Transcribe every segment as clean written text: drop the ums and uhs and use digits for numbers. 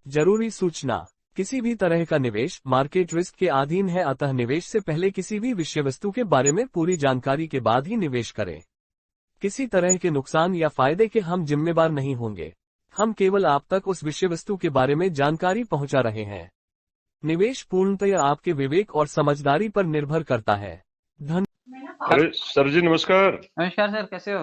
जरूरी सूचना। किसी भी तरह का निवेश मार्केट रिस्क के अधीन है, अतः निवेश से पहले किसी भी विषय वस्तु के बारे में पूरी जानकारी के बाद ही निवेश करें। किसी तरह के नुकसान या फायदे के हम जिम्मेदार नहीं होंगे। हम केवल आप तक उस विषय वस्तु के बारे में जानकारी पहुंचा रहे हैं। निवेश पूर्णतया आपके विवेक और समझदारी पर निर्भर करता है। धन अरे सर जी नमस्कार। नमस्कार सर, कैसे हो?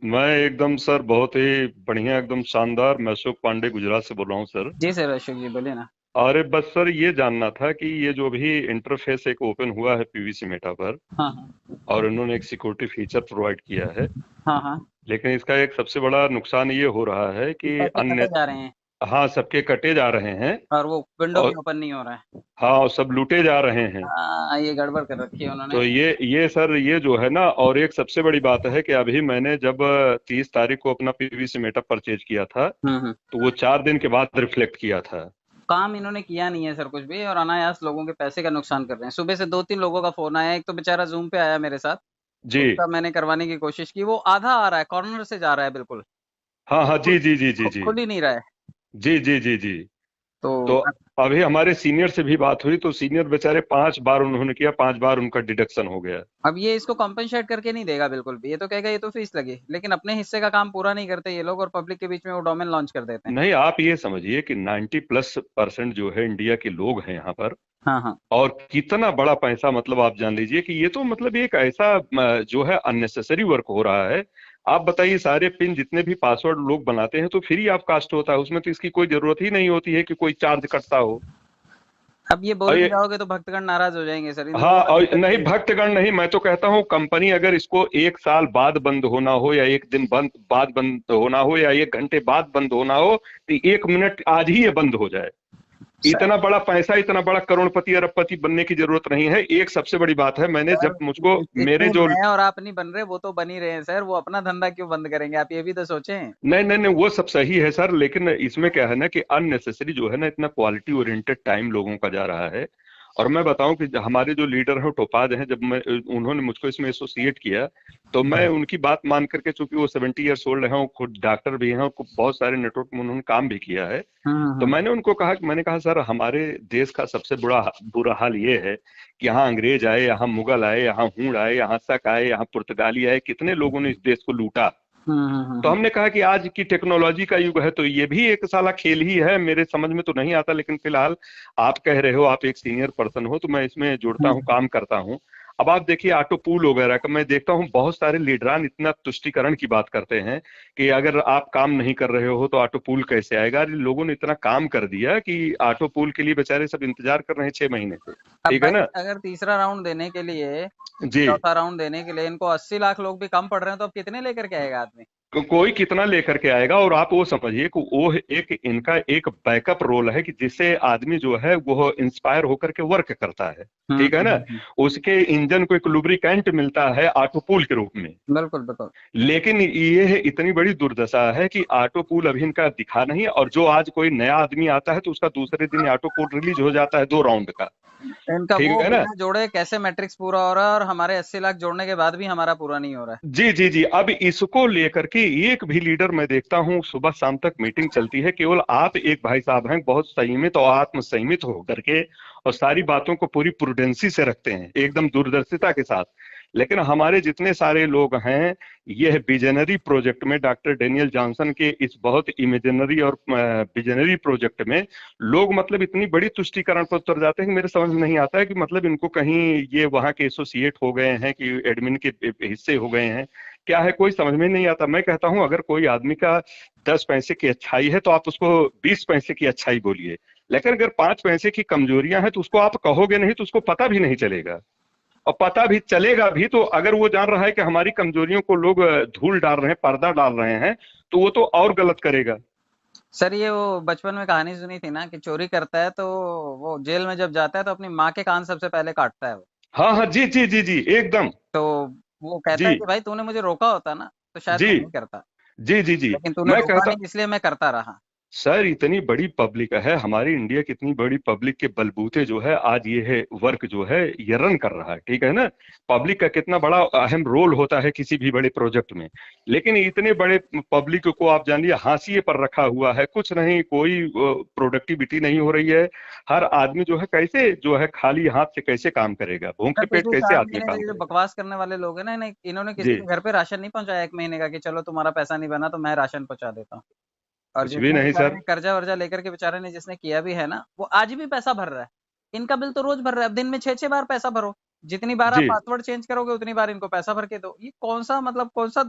मैं एकदम सर बहुत ही बढ़िया, एकदम शानदार। मैं अशोक पांडे गुजरात से बोल रहा हूँ सर। जी सर, अशोक जी बोलिए ना। अरे बस सर ये जानना था कि ये जो भी इंटरफेस एक ओपन हुआ है पीवीसी मेटा पर, हाँ हाँ और उन्होंने एक सिक्योरिटी फीचर प्रोवाइड किया है, हाँ हाँ। लेकिन इसका एक सबसे बड़ा नुकसान ये हो रहा है कि पैसे अन्य, कटे जा रहे हैं हाँ, सबके कटे जा रहे हैं और वो विंडो भी और ओपन नहीं हो रहा है। हाँ, और सब लूटे जा रहे हैं। हाँ, ये गड़बड़ कर रखी है उन्होंने। तो ये सर ये जो है ना, और एक सबसे बड़ी बात है कि अभी मैंने जब 30 तारीख को अपना पीवीसी मेटा परचेज किया था, तो वो 4 दिन के बाद रिफ्लेक्ट किया था। काम इन्होंने किया नहीं है सर कुछ भी, और अनायास लोगों के पैसे का नुकसान कर रहे हैं। सुबह से 2-3 लोगों का फोन आया, एक तो बेचारा जूम पे आया मेरे साथ, जी उसका मैंने करवाने की कोशिश की, वो आधा आ रहा है, कॉर्नर से जा रहा है बिल्कुल, हाँ हाँ, जी खुल जी जी जी जी खुल ही नहीं रहा है। जी जी जी जी। तो तो अभी हमारे सीनियर से भी बात हुई, तो सीनियर बेचारे 5 बार उन्होंने किया, 5 बार उनका डिडक्शन हो गया। अब ये इसको कॉम्पेंसेट करके नहीं देगा बिल्कुल भी, ये तो कहेगा ये तो फीस लगी, लेकिन अपने हिस्से का काम पूरा नहीं करते ये लोग, और पब्लिक के बीच में वो डोमेन लॉन्च कर देते हैं। नहीं, आप ये समझिए कि 90+% जो है इंडिया के लोग हैं यहाँ पर, हाँ हाँ। और कितना बड़ा पैसा, मतलब आप जान लीजिए कि ये तो मतलब एक ऐसा जो है अननेसेसरी वर्क हो रहा है। आप बताइए, सारे पिन जितने भी पासवर्ड लोग बनाते हैं तो फ्री ऑफ कास्ट होता है, उसमें तो इसकी कोई जरूरत ही नहीं होती है कि कोई चार्ज कटता हो। अब ये बोल और भी ये, जाओगे तो भक्तगण नाराज हो जाएंगे सर, इन लोगों हाँ, का और दिक्कत नहीं, ये है। भक्तगण नहीं, मैं तो कहता हूँ कंपनी अगर इसको 1 साल बाद बंद होना हो, या 1 दिन बाद बंद होना हो, या 1 घंटे बाद बंद होना हो, तो 1 मिनट आज ही ये बंद हो जाए। सर इतना बड़ा पैसा, इतना बड़ा करोड़पति अरबपति बनने की जरूरत नहीं है। एक सबसे बड़ी बात है, मैंने सर जब मुझको मेरे इसमें जो, मैं और आप नहीं बन रहे, वो तो बन ही रहे हैं सर, वो अपना धंधा क्यों बंद करेंगे, आप ये भी तो सोचें। नहीं नहीं नहीं, वो सब सही है सर, लेकिन इसमें क्या है ना कि अननेसेसरी जो है ना, इतना क्वालिटी ओरिएंटेड टाइम लोगों का जा रहा है। और मैं बताऊं कि हमारे जो लीडर हैं टोपाज हैं, जब मैं उन्होंने मुझको इसमें एसोसिएट किया, तो मैं उनकी बात मान करके, चूंकि वो 70 ईयर्स ओल्ड हैं, वो खुद डॉक्टर भी हैं, और बहुत सारे नेटवर्क में उन्होंने काम भी किया है। तो हम्म। मैंने उनको कहा कि, मैंने कहा सर, हमारे देश का सबसे बुरा बुरा हाल ये है कि यहाँ अंग्रेज आए, यहाँ मुगल आए, यहाँ हूण आए, यहाँ शक आए, यहाँ पुर्तगाली आए, कितने लोगों ने इस देश को लूटा। तो हम्म। हमने कहा कि आज की टेक्नोलॉजी का युग है, तो ये भी एक साला खेल ही है। मेरे समझ में तो नहीं आता, लेकिन फिलहाल आप कह रहे हो, आप एक सीनियर पर्सन हो, तो मैं इसमें जुड़ता हूँ, काम करता हूँ। अब आप देखिए, ऑटो पूल वगैरह का मैं देखता हूँ, बहुत सारे लीडरान इतना तुष्टीकरण की बात करते हैं कि अगर आप काम नहीं कर रहे हो तो ऑटो पूल कैसे आएगा। अरे लोगों ने इतना काम कर दिया कि ऑटो पूल के लिए बेचारे सब इंतजार कर रहे हैं 6 महीने से। अब ठीक है भाई ना? अगर तीसरा राउंड देने के लिए, जी। चौथा राउंड देने के लिए इनको 80 लाख लोग भी कम पड़ रहे हैं, तो अब कितने लेकर के आएगा आदमी? कोई कितना लेकर के आएगा। और आप वो समझिए कि वो एक इनका एक बैकअप रोल है कि जिससे आदमी जो है वो इंस्पायर होकर के वर्क करता है। ठीक है ना? उसके इंजन को एक लुब्रिकेंट मिलता है ऑटो पूल के रूप में। बिल्कुल बिल्कुल। लेकिन ये इतनी बड़ी दुर्दशा है कि ऑटो पूल अभी इनका दिखा नहीं, और जो आज कोई नया आदमी आता है तो उसका दूसरे दिन ऑटो पूल रिलीज हो जाता है 2 राउंड का। इनका ठीक वो है ना? बिना जोड़े कैसे मैट्रिक्स पूरा हो रहा है, और हमारे 80 लाख जोड़ने के बाद भी हमारा पूरा नहीं हो रहा है। जी जी जी। अब इसको लेकर के एक भी लीडर मैं देखता हूँ, सुबह शाम तक मीटिंग चलती है, केवल आप एक भाई साहब हैं बहुत संयमित और आत्मसंयमित होकर के, और सारी बातों को पूरी प्रुडेंसी से रखते हैं, एकदम दूरदर्शिता के साथ। लेकिन हमारे जितने सारे लोग हैं, यह विजनरी प्रोजेक्ट में, डॉक्टर डेनियल जॉनसन के इस बहुत इमेजिनरी और विजनरी प्रोजेक्ट में, लोग मतलब इतनी बड़ी तुष्टीकरण पर उतर जाते हैं कि मेरे समझ में नहीं आता है कि मतलब इनको कहीं ये वहां के एसोसिएट हो गए हैं कि एडमिन के हिस्से हो गए हैं, क्या है कोई समझ में नहीं आता। मैं कहता हूं, अगर कोई आदमी का 10 पैसे की अच्छाई है तो आप उसको 20 पैसे की अच्छाई बोलिए, लेकिन अगर 5 पैसे की कमजोरियां हैं तो उसको आप कहोगे नहीं तो उसको पता भी नहीं चलेगा। और पता भी चलेगा भी तो अगर वो जान रहा है कि हमारी कमजोरियों को लोग धूल डाल रहे हैं, पर्दा डाल रहे हैं, तो वो तो और गलत करेगा। सर ये वो बचपन में कहानी सुनी थी ना कि चोरी करता है तो वो जेल में जब जाता है तो अपनी माँ के कान सबसे पहले काटता है वो। हाँ हाँ, जी जी जी जी, एकदम। तो वो कहता है जी कि भाई तूने मुझे रोका होता ना तो शायद जी मैं नहीं करता, जी जी जी। लेकिन तूने मैं रोका कहता नहीं इसलिए मैं करता रहा। सर इतनी बड़ी पब्लिक है, हमारी इंडिया की इतनी बड़ी पब्लिक के बलबूते जो है आज ये है वर्क जो है ये रन कर रहा है, ठीक है ना। पब्लिक का कितना बड़ा अहम रोल होता है किसी भी बड़े प्रोजेक्ट में, लेकिन इतने बड़े पब्लिक को आप जानिए हाशिए पर रखा हुआ है, कुछ नहीं, कोई प्रोडक्टिविटी नहीं हो रही है। हर आदमी जो है कैसे जो है खाली हाथ से कैसे काम करेगा, सर भूखे पेट पिछले कैसे 4 आदमी महीने से काम ये जो करेगा। बकवास करने वाले लोग हैं ना, इन्होंने किसी जी। के घर पे राशन नहीं पहुंचाया 1 महीने का कि चलो तुम्हारा पैसा नहीं बना तो मैं राशन पहुंचा देता हूँ। और कुछ भी जिसने नहीं बेचारे सर। ने कर्जा वर्जा लेकर के बेचारे ने जिसने किया भी है ना, वो आज भी पैसा भर रहा है। इनका बिल तो रोज भर रहा है, अब दिन में 6-6 बार पैसा भरो। जितनी बार आप जी। पासवर्ड चेंज करोगे उतनी बार इनको पैसा भर के दो। ये कौन सा मतलब कौन सा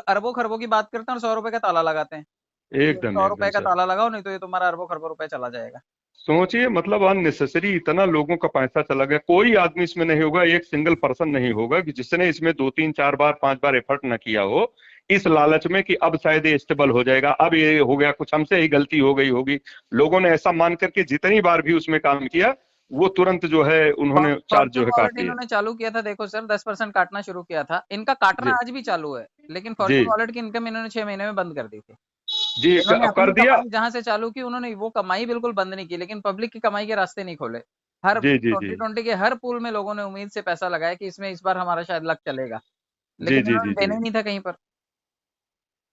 अरबों खरबों की बात करते हैं और 100 रुपए का ताला लगाते हैं। ये एकदम 100 रुपए एकदम का सर। ताला लगाओ नहीं तो ये तुम्हारा अरबों खरबों रुपए चला जाएगा। सोचिए मतलब अननेसेसरी इतना लोगों का पैसा चला गया, कोई आदमी इसमें नहीं होगा, एक सिंगल पर्सन नहीं होगा कि जिसने इसमें 2 3 4 बार 5 बार एफर्ट न किया हो, इस लालच में कि अब शायद ये स्टेबल हो जाएगा, अब ये हो गया, कुछ हमसे ही गलती हो गई होगी। लोगों ने ऐसा मान करके जितनी बार भी उसमें काम किया, वो तुरंत जो है उन्होंने चार्ज जो फॉर्च्यून है काट वॉलेट लिया। इन्होंने चालू किया था, देखो सर 10% काटना शुरू किया था। इनका काटना जी। आज भी चालू है, लेकिन जी। फॉर्च्यून वॉलेट की इनकम इन्होंने 6 महीने में बंद कर दी थी। जी इन्होंने कर अपनी दिया। कमाई जहाँ से चालू की उन्होंने वो कमाई बिल्कुल बंद नहीं की, लेकिन पब्लिक की कमाई के रास्ते नहीं खोले। हर जी जी जी। 2020 के हर पूल में लोगों ने उम्मीद से पैसा लगाया कि इसमें इस बार हमारा शायद लक चलेगा, जी लेकिन जी इन्होंने जी जी। देना ही नहीं था कहीं पर।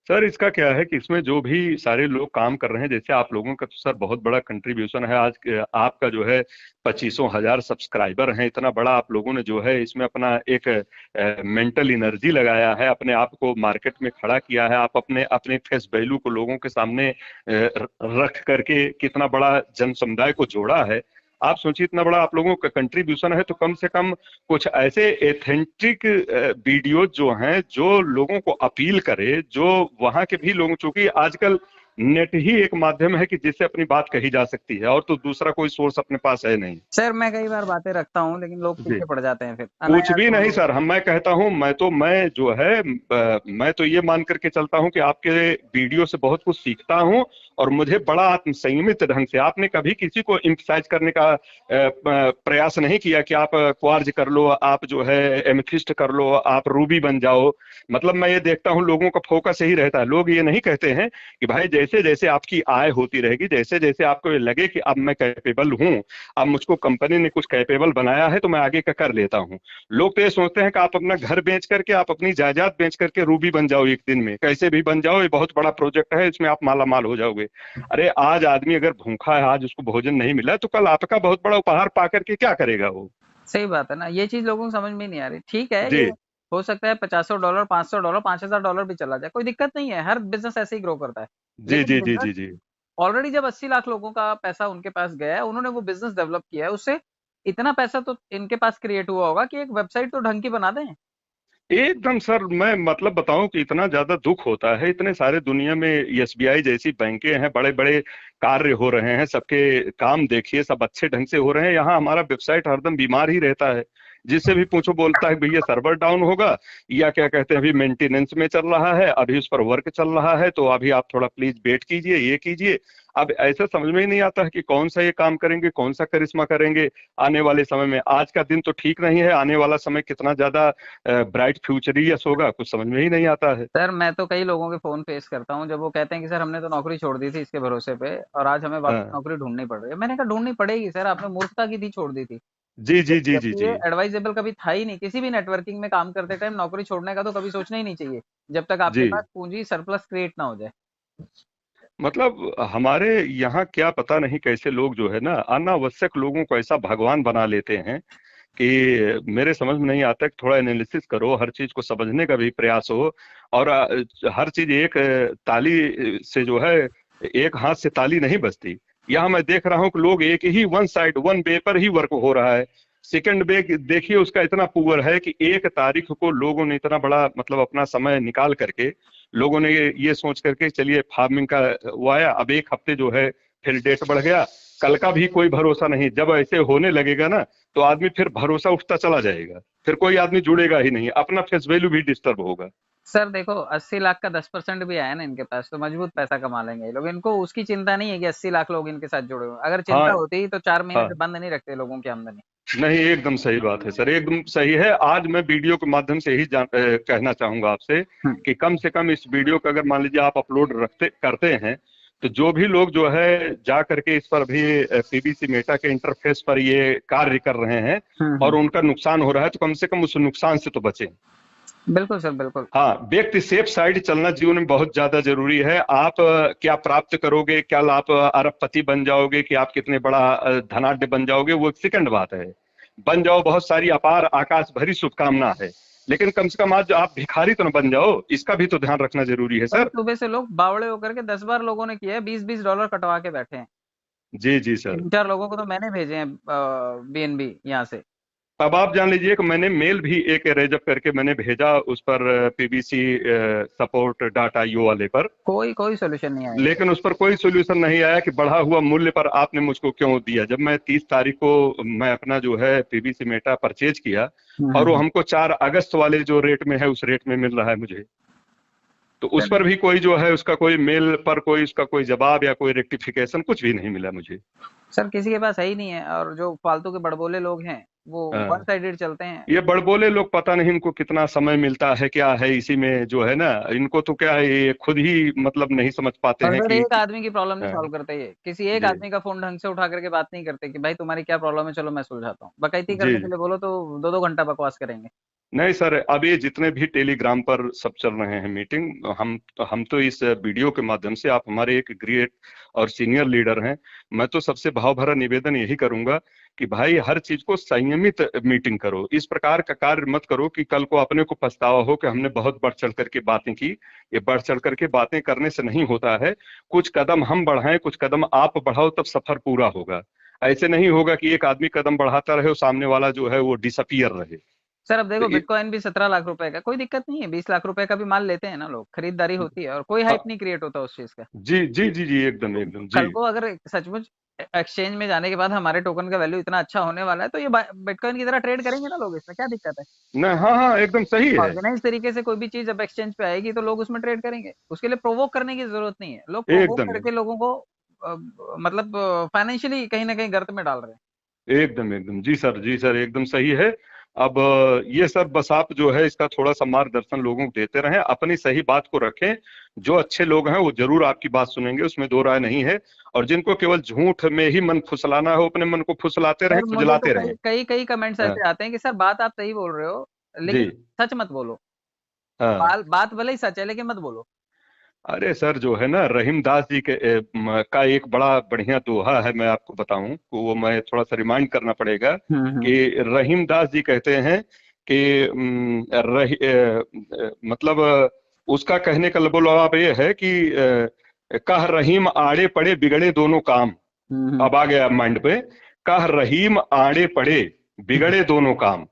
सर इसका क्या है कि इसमें जो भी सारे लोग काम कर रहे हैं, जैसे आप लोगों का तो सर बहुत बड़ा कंट्रीब्यूशन है आज आपका जो है 2500 हजार सब्सक्राइबर हैं, इतना बड़ा आप लोगों ने जो है इसमें अपना एक मेंटल एनर्जी लगाया है, अपने आप को मार्केट में खड़ा किया है, आप अपने अपने फेस वैल्यू को लोगों के सामने रख करके कितना बड़ा जन समुदाय को जोड़ा है। आप सोचिए इतना बड़ा आप लोगों का कंट्रीब्यूशन है, तो कम से कम कुछ ऐसे एथेंटिक वीडियो जो हैं जो लोगों को अपील करे, जो वहां के भी लोगों, चूंकि आजकल नेट ही एक माध्यम है कि जिससे अपनी बात कही जा सकती है, और तो दूसरा कोई सोर्स अपने पास है नहीं। सर मैं कई बार बातें रखता हूँ लेकिन लोग जी। पीछे पड़ जाते हैं, फिर कुछ अनायास भी नहीं बोलो। सर, मैं कहता हूं, मैं जो है मैं तो ये मान करके चलता हूं कि आपके वीडियो से बहुत कुछ सीखता हूं, और मुझे बड़ा आत्म संयमित ढंग से, आपने कभी किसी को इम्फसाइज करने का प्रयास नहीं किया कि आप क्वार्ज कर लो, आप जो है एमेथिस्ट कर लो, आप रूबी बन जाओ। मतलब मैं ये देखता हूं लोगों का फोकस यही रहता है, लोग ये नहीं कहते हैं कि भाई जैसे जैसे आपकी आय होती रहेगी, जैसे जैसे आपको ये लगे कि अब मैं कैपेबल हूं, अब मुझको कंपनी ने कुछ कैपेबल बनाया है तो मैं आगे का कर लेता हूं। लोग तो ये सोचते हैं कि आप अपना घर बेच करके, आप अपनी जायदाद बेच करके रूबी बन जाओ, एक दिन में कैसे भी बन जाओ, ये बहुत बड़ा प्रोजेक्ट है, इसमें आप माला माल हो जाओगे। अरे आज आदमी अगर भूखा है, आज उसको भोजन नहीं मिला, तो कल आपका बहुत बड़ा उपहार पा करके क्या करेगा वो। सही बात है ना, ये चीज लोगों को समझ में नहीं आ रही। ठीक है, ये जी हो सकता है $500 $500 $5000 भी चला जाए, कोई दिक्कत नहीं है, हर बिजनेस ऐसे ही ग्रो करता है। जी लेकिन जी जी बिजनेस जी जी। ऑलरेडी जब 80 लाख लोगों का पैसा उनके पास गया है, उन्होंने वो बिजनेस डेवलप किया है, उससे इतना पैसा तो इनके पास क्रिएट हुआ होगा कि एक वेबसाइट तो ढंग की बना दें। एकदम सर, मैं मतलब बताऊं कि इतना ज्यादा दुख होता है, इतने सारे दुनिया में एसबीआई जैसी बैंकें हैं, बड़े बड़े कार्य हो रहे हैं, सबके काम देखिए सब अच्छे ढंग से हो रहे हैं, यहाँ हमारा वेबसाइट हरदम बीमार ही रहता है। जिससे भी पूछो बोलता है भैया सर्वर डाउन होगा, या क्या कहते हैं अभी मेंटेनेंस में चल रहा है, अभी उस पर वर्क चल रहा है, तो अभी आप थोड़ा प्लीज वेट कीजिए, ये कीजिए। अब ऐसा समझ में ही नहीं आता है कि कौन सा ये काम करेंगे, कौन सा करिश्मा करेंगे आने वाले समय में। आज का दिन तो ठीक नहीं है, आने वाला समय कितना ज्यादा ब्राइट फ्यूचरियस होगा, कुछ समझ में ही नहीं आता है। सर मैं तो कई लोगों के फोन फेस करता हूँ, जब वो कहते हैं कि सर हमने तो नौकरी छोड़ दी थी इसके भरोसे पे और आज हमें वापस हाँ। नौकरी ढूंढनी पड़ रही है। मैंने कहा ढूंढनी पड़ेगी सर, आपने मूर्खता की थी छोड़ दी थी। जी जी जी जी जबकि जी। ये एडवाइजेबल कभी था ही नहीं, किसी भी नेटवर्किंग में काम करते टाइम नौकरी छोड़ने का तो कभी सोचना ही नहीं चाहिए, जब तक आपके जी पास पूंजी सरप्लस क्रिएट ना हो जाए। मतलब हमारे यहाँ क्या पता नहीं कैसे लोग जो है ना अनावश्यक लोगों को ऐसा भगवान बना लेते हैं कि मेरे समझ में नहीं आता कि थोड़ा एनालिसिस करो, हर चीज को समझने का भी प्रयास हो। और हर चीज एक ताली से जो है, एक हाथ से ताली नहीं बजती। यहाँ मैं देख रहा हूँ कि लोग एक ही वन साइड वन वे पर ही वर्क हो रहा है। सेकंड वे देखिए उसका इतना पुअर है कि 1 तारीख को लोगों ने इतना बड़ा मतलब अपना समय निकाल करके लोगों ने ये सोच करके चलिए फार्मिंग का वो आया, अब 1 हफ्ते जो है फिर डेट बढ़ गया, कल का भी कोई भरोसा नहीं। जब ऐसे होने लगेगा ना तो आदमी फिर भरोसा उठता चला जाएगा, फिर कोई आदमी जुड़ेगा ही नहीं, अपना फेस वैल्यू भी डिस्टर्ब होगा। सर देखो 80 लाख का 10% भी आया ना इनके पास तो मजबूत पैसा कमा लेंगे ये लोग। इनको उसकी चिंता नहीं है कि 80 लाख लोग इनके साथ जुड़े हुए हैं। अगर चिंता हाँ। होती तो 4 महीने से हाँ। बंद नहीं रखते लोगों की आमदनी। नहीं एकदम सही बात है सर, एकदम सही है। आज मैं वीडियो के माध्यम से ही कहना चाहूंगा आपसे हम्म। कि कम से कम इस वीडियो का अगर मान लीजिए आप अपलोड रखते करते हैं, तो जो भी लोग जो है जा करके इस पर भी पीवीसी मेटा के इंटरफेस पर ये कार्य कर रहे हैं और उनका नुकसान हो रहा है, तो कम से कम उस नुकसान से तो बचें। बिल्कुल सर, बिल्कुल। हाँ, व्यक्ति सेफ साइड चलना जीवन में बहुत ज्यादा जरूरी है। आप क्या प्राप्त करोगे, क्या आप अरबपति बन जाओगे, कि आप कितने बड़ा धनाढ्य बन जाओगे, वो एक सेकंड बात है। बन जाओ, बहुत सारी अपार आकाश भरी शुभकामना है, लेकिन कम से कम आज आप भिखारी तो न बन जाओ, इसका भी तो ध्यान रखना जरूरी है और सर। सुबह से लोग बावड़े होकर के 10 बार लोगों ने किया है, $20-20 कटवा के बैठे हैं। जी जी सर। 3-4 लोगों को तो मैंने भेजे हैं बीएनबी यहाँ से। अब आप जान लीजिए कि मैंने मेल भी एक रेजअप करके मैंने भेजा उस पर, पीबीसी सपोर्ट डाटा यू वाले पर, कोई सोल्यूशन नहीं आया। लेकिन उस पर कोई सोल्यूशन नहीं आया कि बढ़ा हुआ मूल्य पर आपने मुझको क्यों दिया। जब मैं 30 तारीख को मैं अपना जो है पीबीसी मेटा परचेज किया और वो हमको 4 अगस्त वाले जो रेट में है उस रेट में मिल रहा है मुझे, तो उस पर भी कोई जो है उसका कोई मेल पर कोई उसका कोई जवाब या कोई रेक्टिफिकेशन कुछ भी नहीं मिला मुझे। सर किसी के पास है ही नहीं है, और जो फालतू के बड़बोले लोग हैं वो हाँ। वन साइडेड चलते हैं। ये बड़बोले लोग पता नहीं इनको कितना समय मिलता है, क्या है इसी में जो है ना, इनको तो क्या है, ये खुद ही मतलब नहीं समझ पाते और हैं सर कि एक आदमी की प्रॉब्लम नहीं हाँ, सॉल्व करते, ये किसी एक जी आदमी का फोन ढंग से उठा करके बात नहीं करते कि भाई तुम्हारी क्या प्रॉब्लम है, चलो मैं सुलझाता हूँ। बकैती जी करने के लिए बोलो तो 2-2 घंटा बकवास करेंगे। नहीं सर, अब ये जितने भी टेलीग्राम पर सब चल रहे हैं मीटिंग, हम तो इस वीडियो के माध्यम से, आप हमारे एक ग्रेट और सीनियर लीडर हैं, मैं तो सबसे भाव भरा निवेदन यही करूंगा कि भाई हर चीज को संयमित मीटिंग करो। इस प्रकार का कार्य मत करो कि कल को अपने को पछतावा हो कि हमने बहुत बढ़ चढ़ करके बातें की। ये बढ़ चढ़ करके बातें करने से नहीं होता है, कुछ कदम हम बढ़ाएं, कुछ कदम आप बढ़ाओ, तब सफर पूरा होगा। ऐसे नहीं होगा कि एक आदमी कदम बढ़ाता रहे और सामने वाला जो है वो डिसअपियर रहे। सर अब तो देखो बिटकॉइन भी 17 लाख रुपए का, कोई दिक्कत नहीं है, 20 लाख रुपए का भी माल लेते हैं ना लोग, खरीदारी होती है और कोई हाइप नहीं क्रिएट होता उस चीज का। जी जी जी जी, एकदम एकदम जी। कल को अगर सचमुच एक्सचेंज में जाने के बाद हमारे टोकन का वैल्यू इतना अच्छा होने वाला है तो ये बिटकॉइन की तरह ट्रेड करेंगे ना लोग, इसमें क्या दिक्कत है। नहीं, हाँ हाँ, एकदम सही है। ऑर्गेनाइज तरीके से कोई भी चीज जब एक्सचेंज पे आएगी तो लोग उसमें ट्रेड करेंगे, उसके लिए प्रोवोक करने की जरूरत नहीं है। लोग प्रोवोक एकदम करके लोगों को मतलब फाइनेंशियली कहीं ना कहीं गर्त में डाल रहे हैं। एकदम एकदम जी सर, जी सर, एकदम सही है। अब ये सर बस आप जो है इसका थोड़ा सा मार्गदर्शन लोगों को देते रहें, अपनी सही बात को रखें। जो अच्छे लोग हैं वो जरूर आपकी बात सुनेंगे, उसमें दो राय नहीं है। और जिनको केवल झूठ में ही मन फुसलाना है, वो अपने मन को फुसलाते रहें, सर मुझे तो खुजलाते कई रहें। कई कई कमेंट्स हाँ, ऐसे आते हैं कि सर बात आप सही बोल रहे हो जी लेकिन सच मत बोलो। हाँ। बात भले ही सच है लेकिन मत बोलो। अरे सर जो है ना, रहीमदास जी के का एक बड़ा बढ़िया दोहा है, मैं आपको बताऊं, वो मैं थोड़ा सा रिमाइंड करना पड़ेगा कि रहीमदास जी कहते हैं कि मतलब उसका कहने का लबोलबाब ये है कि कह रहीम आड़े पड़े बिगड़े दोनों काम। अब आ गया माइंड पे, कह रहीम आड़े पड़े बिगड़े दोनों काम।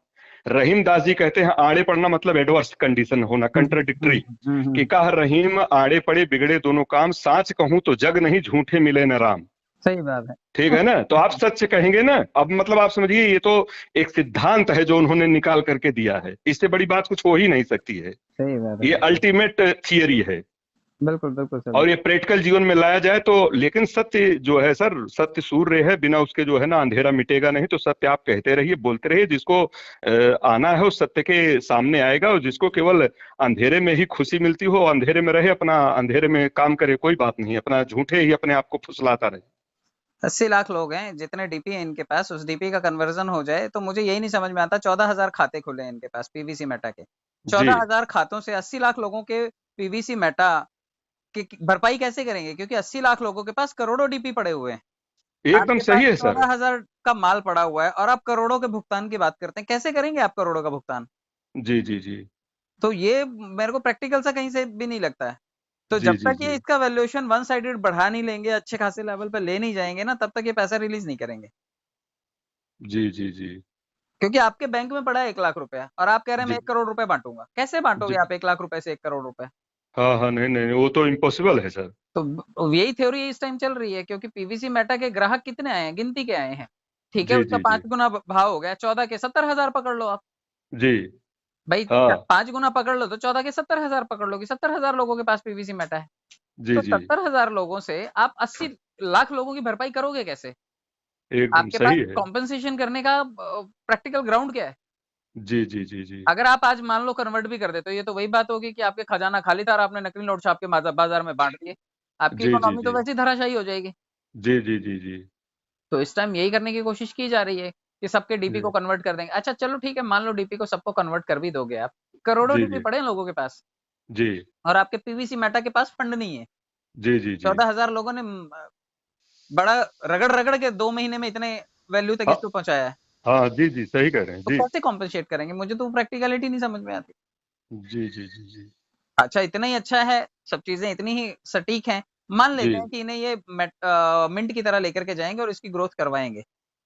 रहीम दास जी कहते हैं आड़े पड़ना मतलब एडवर्स कंडीशन होना, कंट्राडिक्टरी, कि कह रहीम आड़े पड़े बिगड़े दोनों काम, साच कहूं तो जग नहीं झूठे मिले न राम। सही बात है। ठीक है ना, तो आप सच कहेंगे ना। अब मतलब आप समझिए, ये तो एक सिद्धांत है जो उन्होंने निकाल करके दिया है, इससे बड़ी बात कुछ हो ही नहीं सकती है। सही बात ये है। अल्टीमेट थियरी है, बिल्कुल बिल्कुल सर। और ये प्रैक्टिकल जीवन में लाया जाए तो। लेकिन सत्य जो है सर, सत्य सूर्य है, बिना उसके जो है ना अंधेरा मिटेगा नहीं। तो सत्य आप कहते रहिए, बोलते रहिए, जिसको आना है उस सत्य के सामने आएगा, और जिसको केवल अंधेरे में ही खुशी मिलती हो अंधेरे में रहे, अपना अंधेरे में काम करे, कोई बात नहीं, अपना झूठे ही अपने आप को फुसलाता रहे। 80 लाख लोग हैं, जितने डीपी है इनके पास, उस डीपी का कन्वर्जन हो जाए तो मुझे यही नहीं समझ में आता। 14,000 खाते खुले हैं इनके पास पीवीसी मेटा के। जी 14,000 खातों से 80 लाख लोगों के पीवीसी मेटा की भरपाई कैसे करेंगे, क्योंकि 80 लाख लोगों के पास करोड़ों डीपी पड़े हुए हैं। एकदम आपके पास सही है सर। 14,000 का माल पड़ा हुआ है और आप करोड़ों के भुगतान की बात करते हैं, कैसे करेंगे आप करोड़ों का भुगतान। जी जी जी तो ये मेरे को प्रैक्टिकल सा कहीं से भी नहीं लगता है। तो जी जब जी तक जी ये इसका वैल्यूएशन वन साइडेड बढ़ा नहीं लेंगे, अच्छे खासे लेवल पे ले नहीं जाएंगे ना, तब तक ये पैसा रिलीज नहीं करेंगे। जी जी जी क्योंकि आपके बैंक में पड़ा है 1 लाख रुपया और आप कह रहे हैं मैं जी 1 करोड़ रुपए बांटूंगा, कैसे बांटोगे जी आप 1 लाख रुपए से 1 करोड़ रुपए। हाँ हाँ, नहीं नहीं, वो तो इम्पॉसिबल है सर। तो यही थ्योरी इस टाइम चल रही है, क्योंकि पीवीसी मेटा के ग्राहक कितने आए हैं, गिनती के आए हैं। ठीक है, जी उसका जी जी 5 गुना भाव हो गया, 14 के 70,000 पकड़ लो आप। जी भाई हाँ 5 गुना पकड़ लो तो 14 के 70,000 पकड़ लो कि 70,000 लोगों के पास पीवीसी मेटा है। जी तो जी 70,000 लोगों से आप 80 लाख लोगों की भरपाई करोगे कैसे। एकदम आपके पास सही है। कॉम्पेंसेशन करने का प्रैक्टिकल ग्राउंड क्या है। जी जी जी जी अगर आप आज मान लो कन्वर्ट भी कर दे तो ये तो वही बात होगी कि आपके खजाना खाली था और आपने नकली नोट छाप के बाजार में बांट दिए। आपकी जी जी इकोनॉमी तो जी वैसे ही धराशायी हो जाएगी। जी जी जी जी तो इस टाइम यही करने की कोशिश की जा रही है कि सबके डीपी को जी कन्वर्ट कर देंगे। अच्छा चलो ठीक है, मान लो डीपी को सबको कन्वर्ट कर भी दोगे आप, करोड़ों जी डीपी जी पड़े हैं लोगों के पास, जी और आपके पीवीसी मेटा के पास फंड नहीं है। जी जी जी 14,000 लोगों ने बड़ा रगड़-रगड़ के 2 महीने में इतने वैल्यू तक हाँ इसको पहुँचाया है। हाँ जी जी सही कह रहे हैं तो जी कैसे कॉम्पेंसेट करेंगे? मुझे तो प्रैक्टिकलिटी नहीं समझ में आती। जी जी जी जी अच्छा इतना ही अच्छा है, सब चीज़ें इतनी ही सटीक हैं, मान जी लेते हैं कि इन्हें ये मिंट की तरह लेकर के जाएँगे और इसकी ग्रोथ करवाएँगे,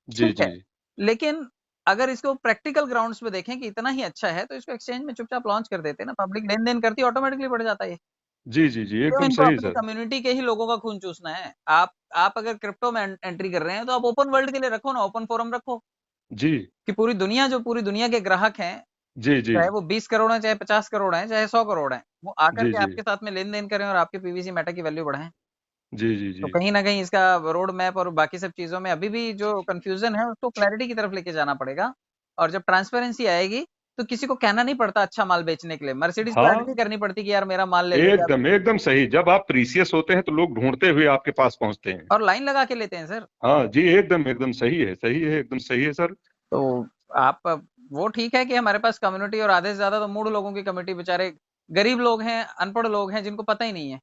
जी ठीक जी है। लेकिन अगर इसको प्रैक्टिकल ग्राउंड्स पे देखें कि इतना ही अच्छा है, तो इसको एक्सचेंज में चुपचाप लॉन्च कर देते हैं ना, पब्लिक लेन-देन करती है, ऑटोमैटिकली बढ़ जाता है ये। जी जी जी क्यों एकदम इनको सही अपनी सर। कम्युनिटी के ही लोगों का खून चूसना है? आप अगर क्रिप्टो में एंट्री कर रहे हैं, तो आप ओपन वर्ल्ड के लिए रखो ना, ओपन फोरम रखो, जी कि पूरी दुनिया के ग्राहक हैं, जी जी चाहे वो 20 करोड़ हैं, चाहे 50 करोड़ हैं, चाहे 100 करोड़ हैं, वो आकर जी के जी आपके साथ में लेन-देन करें और आपके पीवीसी मेटा की वैल्यू बढ़ाएँ। जी जी तो जी कहीं न कहीं इसका रोड मैप और बाकी सब चीज़ों में अभी भी जो कन्फ्यूज़न है, उसको क्लैरिटी की तरफ लेके जाना पड़ेगा। और जब ट्रांसपेरेंसी आएगी, तो किसी को कहना नहीं पड़ता अच्छा माल बेचने के लिए। मर्सिडीज़ को ऐड हाँ नहीं करनी पड़ती कि यार मेरा माल ले लो या एकदम एकदम सही। जब आप प्रीसियस होते हैं तो लोग ढूंढते हुए आपके पास पहुंचते हैं। और लाइन लगा के लेते हैं सर। हाँ जी एकदम एकदम सही है एकदम सही है सर। तो आप वो ठीक है कि हमारे पास कम्युनिटी और आधे से ज़्यादा तो मूढ़ लोगों की कम्युनिटी, बेचारे गरीब लोग हैं, अनपढ़ लोग हैं, जिनको पता ही नहीं है।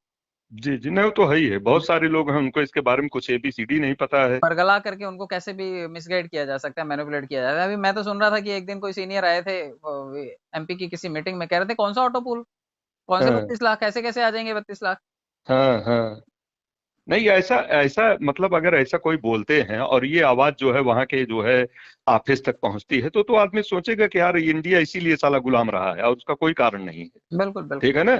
जी जी नहीं वो तो है ही है, बहुत सारे लोग हैं उनको इसके बारे में कुछ एबीसीडी नहीं पता है। परगला करके उनको कैसे भी मिसगाइड किया जा सकता है, मैनिपुलेट किया जा सकता है। अभी मैं तो सुन रहा था कि एक दिन कोई सीनियर आए थे एमपी की किसी मीटिंग में, कह रहे थे कौन सा ऑटो पूल, कौन से हाँ 32 लाख, कैसे कैसे आ जाएंगे 32 लाख। हाँ हाँ नहीं ऐसा ऐसा मतलब अगर ऐसा कोई बोलते हैं और ये आवाज जो है वहां के जो है ऑफिस तक पहुंचती है तो आदमी सोचेगा कि यार इंडिया इसीलिए साला गुलाम रहा है और उसका कोई कारण नहीं है। बिल्कुल बिल्कुल। ठीक है ना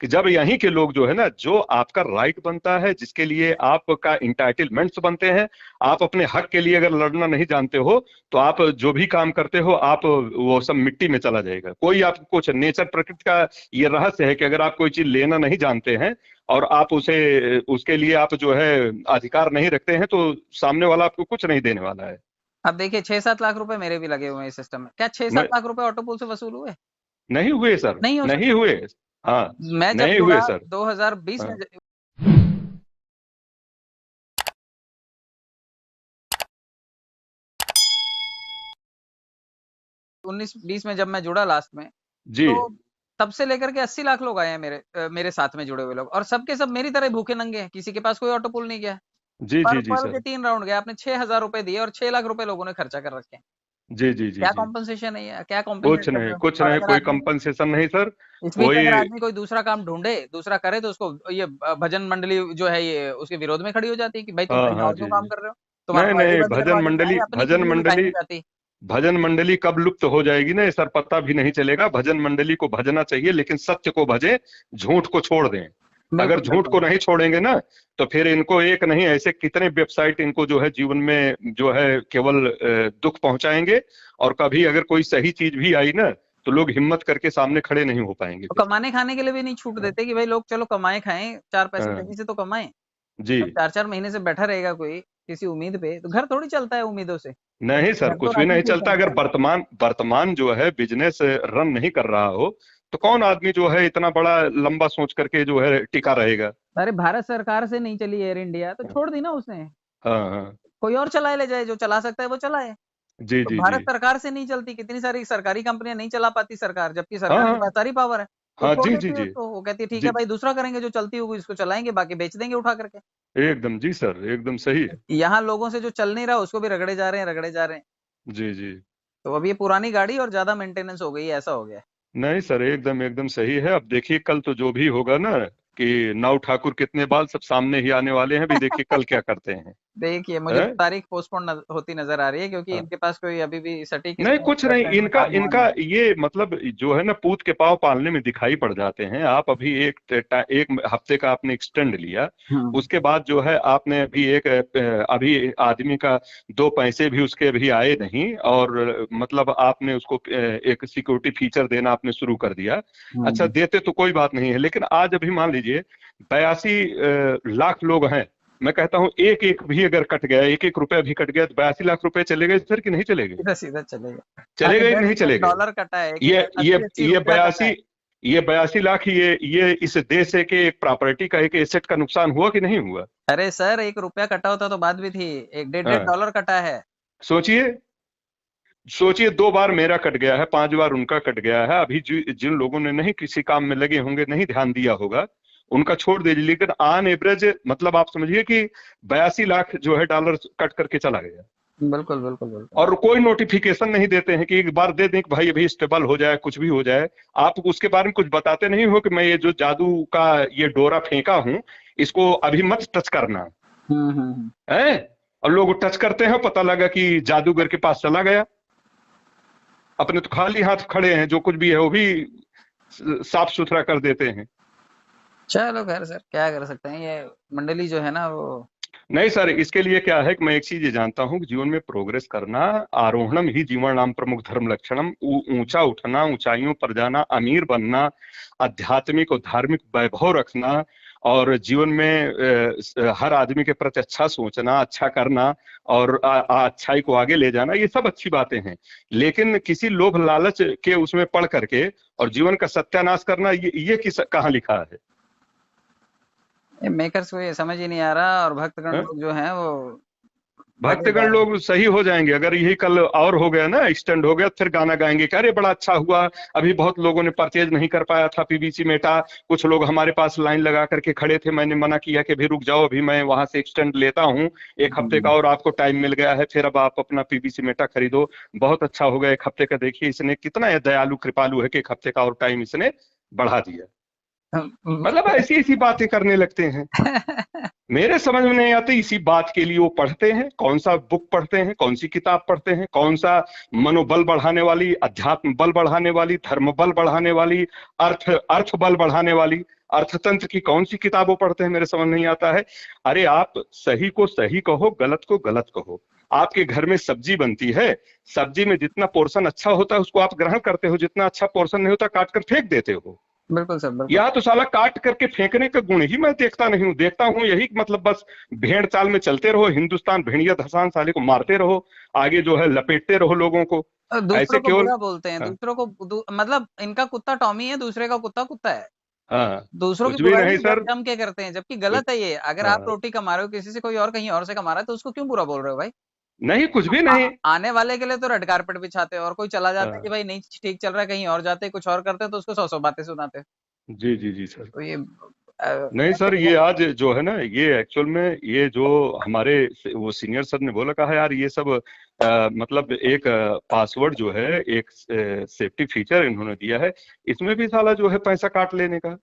कि जब यहीं के लोग जो है ना जो आपका राइट बनता है जिसके लिए आपका इंटाइटलमेंट्स बनते हैं, आप अपने हक के लिए अगर लड़ना नहीं जानते हो तो आप जो भी काम करते हो आप वो सब मिट्टी में चला जाएगा। कोई आप कुछ नेचर प्रकृति का ये रहस्य है कि अगर आप कोई चीज लेना नहीं जानते हैं और आप उसे उसके लिए आप जो है अधिकार नहीं रखते हैं तो सामने वाला आपको कुछ नहीं देने वाला है। अब देखिए 6-7 लाख रुपए मेरे भी लगे हुए हैं इस सिस्टम में, क्या 6-7 मैं लाख रुपए ऑटो पूल से वसूल हुए? नहीं हुए सर। नहीं हो नहीं सकते। हुए। हाँ मैं जब नहीं जुड़ा हुए सर। 2020 में हाँ 19-20 में जब मैं जुड़ा लास्ट में, जी तो तब से लेकर के 80 लाख लोग आए हैं मेरे साथ में जुड़े हुए लोग, और सबके सब मेरी तरह भूखे नंगे हैं, किसी के पास कोई ऑटो पूल नहीं गया है। जी पर जी जी पल के सर। 3 राउंड गए, आपने 6,000 रुपए दिए और 6 लाख रुपए लोगों ने खर्चा कर रखे हैं। जी जी जी क्या जी कॉम्पेंसेशन है ये? क्या कॉम्पेंसेट कर रहे हो? कुछ और नहीं अगर कोई आदमी कंपनसेशन नहीं सर। इस बीच कोई अगर आदमी कोई दूसरा काम ढूँढे, दूसरा करे, तो उसको ये भजन मंडली जो है ये उसके विरोध में खड़ी हो जाती है कि भाई तुम हाँ कहीं हाँ और क्यों जी काम जी कर रहे हो? तुम्हारा नहीं तो आईडी नहीं बंद करवा देंगे। अरे अपनी कुंडली मिटाई नहीं जाती। भजन मंडली कब लुप्त हो जाएगी ना ये सर पता भी नहीं चलेगा। भजन मंडली को भजना चाहिए लेकिन सत्य को भजे, झूठ को छोड़ दें। अगर बिल्कुल, झूठ बिल्कुल। को नहीं छोड़ेंगे ना तो फिर इनको एक नहीं ऐसे कितने वेबसाइट इनको जो है जीवन में जो है केवल दुख पहुंचाएंगे। और कभी अगर कोई सही चीज भी आई ना तो लोग हिम्मत करके सामने खड़े नहीं हो पाएंगे तो फिर। कमाने खाने के लिए भी नहीं छूट हाँ देते कि भाई लोग चलो कमाएँ खाएँ, 4 पैसे हाँ, कहीं से तो कमाएँ। जी अब 4-4 महीने से बैठा रहेगा कोई किसी उम्मीद पे, तो घर थोड़ी चलता है उम्मीदों से। नहीं सर घर तो कुछ भी राशन नहीं से ही चलता चलता अगर है। वर्तमान वर्तमान जो है बिजनेस रन नहीं कर रहा हो तो कौन आदमी जो है इतना बड़ा लंबा सोच करके जो है टिका रहेगा। अरे भारत सरकार से नहीं चली एयर इंडिया तो छोड़ दी ना उसने। हाँ हाँ कोई और चलाए ले जाए, जो चला सकता है वो चलाए। जी तो जी जी भारत सरकार से नहीं चलती, कितनी सारी सरकारी कंपनियां नहीं चला पाती सरकार, जबकि हाँ सरकार के हाँ पास सारी पावर है। वो हाँ छोड़ जी जी देती है जी उसको, वो कहती है ठीक है जी भाई दूसरा करेंगे, जो चलती होगी इसको चलाएंगे, बाकी बेच देंगे उठा करके। एकदम जी सर एकदम सही है। यहाँ लोगों से जो चल नहीं रहा उसको भी रगड़े जा रहे हैं, रगड़े जा रहे हैं। जी जी तो अब ये पुरानी गाड़ी और ज्यादा मेंटेनेंस हो गई है, ऐसा हो गया है। नहीं सर एकदम एकदम सही है। अब देखिए कल तो जो भी होगा ना कि नाउ ठाकुर कितने बाल सब सामने ही आने वाले हैं। भी देखिए कल क्या करते हैं। देखिए मुझे तो हैं? तारीख पोस्टपोन होती नजर आ रही है, क्योंकि हाँ। इनके पास कोई अभी भी सटीक नहीं इसमें कुछ नहीं प्रेजेंट इनका काम हुआ इनका नहीं। ये मतलब जो है ना पूत के पाँव पालने में दिखाई पड़ जाते हैं। आप अभी एक हफ्ते का आपने एक्सटेंड लिया, हम्म। उसके बाद जो है आपने अभी अभी आदमी का 2 पैसे भी उसके अभी आए नहीं और मतलब आपने उसको एक सिक्योरिटी फीचर देना आपने शुरू कर दिया। अच्छा हम्म। देते तो कोई बात नहीं है लेकिन आज अभी मान लीजिए 82 लाख लोग हैं। मैं कहता हूं एक एक भी अगर कट गया, एक एक रुपया भी कट गया तो 82 लाख रुपए चले गए सर कि नहीं चले गए। सीधा सीधा चलेगा। हाँ, चले तो गए कि नहीं चले गए। $10 कटा है कि ये ये 80-80 ये रुपया कटा बयासी है। ये 82 लाख ये इस देश के एक प्रॉपर्टी का, एक एसेट का नुकसान हुआ कि नहीं हुआ? अरे सर, 1 रुपया कटा होता तो बात भी थी, 1.5 हाँ, डॉलर कटा है। सोचिए सोचिए, 2 बार मेरा कट गया है, 5 बार उनका कट गया है। अभी जिन लोगों ने नहीं किसी काम में लगे होंगे, नहीं ध्यान दिया होगा, उनका छोड़ दीजिए, लेकिन ऑन एवरेज मतलब आप समझिए कि 82 लाख जो है डॉलर कट करके चला गया। बिल्कुल बिल्कुल बिल्कुल। और कोई नोटिफिकेशन नहीं देते हैं कि एक बार दे दें कि भाई अभी स्टेबल हो जाए, कुछ भी हो जाए। आप उसके बारे में कुछ बताते नहीं हो कि मैं ये जो जादू का ये डोरा फेंका हूं, इसको अभी मत टच करना है। और लोग टच करते हैं, पता लगा कि जादूगर के पास चला गया, अपने तो खाली हाथ खड़े हैं, जो कुछ भी है वो भी साफ सुथरा कर देते हैं। चलो खैर सर, क्या कर सकते हैं, ये मंडली जो है ना वो। नहीं सर, इसके लिए क्या है कि मैं एक चीज ये जानता हूं कि जीवन में प्रोग्रेस करना, आरोहणम ही जीवन नाम प्रमुख धर्म लक्षणम, ऊंचा उठना, ऊंचाइयों पर जाना, अमीर बनना, आध्यात्मिक और धार्मिक वैभव रखना, और जीवन में हर आदमी के प्रति अच्छा सोचना, अच्छा करना, और अच्छाई को आगे ले जाना, ये सब अच्छी बातें हैं। लेकिन किसी लोभ लालच के उसमें पड़ करके और जीवन का सत्यानाश करना, ये किस कहाँ लिखा है? मेकर्स को ये समझ ही नहीं आ रहा, और भक्तगण है? लोग जो हैं वो भक्तगण लोग सही हो जाएंगे अगर यही कल और हो गया ना, एक्सटेंड हो गया, फिर गाना गाएंगे कि अरे बड़ा अच्छा हुआ, अभी बहुत लोगों ने परचेज नहीं कर पाया था पीवीसी मेटा, कुछ लोग हमारे पास लाइन लगा करके खड़े थे, मैंने मना किया कि अभी रुक जाओ, अभी मैं वहां से एक्सटेंड लेता हूँ, 1 हफ्ते का और आपको टाइम मिल गया है, फिर अब आप अपना पीवीसी मेटा खरीदो, बहुत अच्छा हो गया 1 हफ्ते का। देखिए इसने कितना दयालु कृपालु है कि 1 हफ्ते का और टाइम इसने बढ़ा दिया। मतलब ऐसी ऐसी बातें करने लगते हैं, मेरे समझ में नहीं आती। इसी बात के लिए वो पढ़ते हैं, कौन सा बुक पढ़ते हैं, कौन सी किताब पढ़ते हैं, कौन सा मनोबल बढ़ाने वाली, अध्यात्म बल बढ़ाने वाली, धर्म बल बढ़ाने वाली, अर्थ बल बढ़ाने वाली, अर्थतंत्र की कौन सी किताबों पढ़ते हैं, मेरे समझ नहीं आता है। अरे आप सही को सही कहो, गलत को गलत कहो। आपके घर में सब्जी बनती है, सब्जी में जितना पोर्शन अच्छा होता है उसको आप ग्रहण करते हो, जितना अच्छा पोर्शन नहीं होता काट कर फेंक देते हो। बिल्कुल सर, बिल्कुल। यहाँ तो साला काट करके फेंकने का गुण ही मैं देखता नहीं हूँ। देखता हूँ यही मतलब बस भेड़ चाल में चलते रहो, हिंदुस्तान भेड़िया धसान साले को मारते रहो, आगे जो है लपेटते रहो लोगों को। दूसरों ऐसे को केवल बुरा बोलते हैं, हाँ, दूसरों को मतलब इनका कुत्ता टॉमी है, दूसरे का कुत्ता कुत्ता है। हाँ, दूसरों की कुछ भी बुराई नहीं भी सर। जम के करते हैं, जबकि कुछ, गलत है ये। अगर आप हाँ, रोटी कमा रहे हो, किसी से कोई और कहीं और से कमा रहा है, तो उसको क्यों बुरा बोल रहे हो भाई? नहीं कुछ भी नहीं। आने वाले के लिए तो रेड कारपेट बिछाते हैं, और कोई चला जाता है कि हाँ, भाई नहीं ठीक चल रहा है, कहीं और जाते हैं, कुछ और करते हैं, तो उसको 100 बातें सुनाते हैं। जी जी जी सर। तो ये नहीं सर, ये आज जो है ना, ये एक्चुअल में ये जो हमारे वो सीनियर सर ने बोला, कहा यार ये सब मतलब एक पासवर्ड जो है, एक सेफ्टी फीचर इन्होंने दिया है, इसमें भी साला जो है पैसा काट लेने का।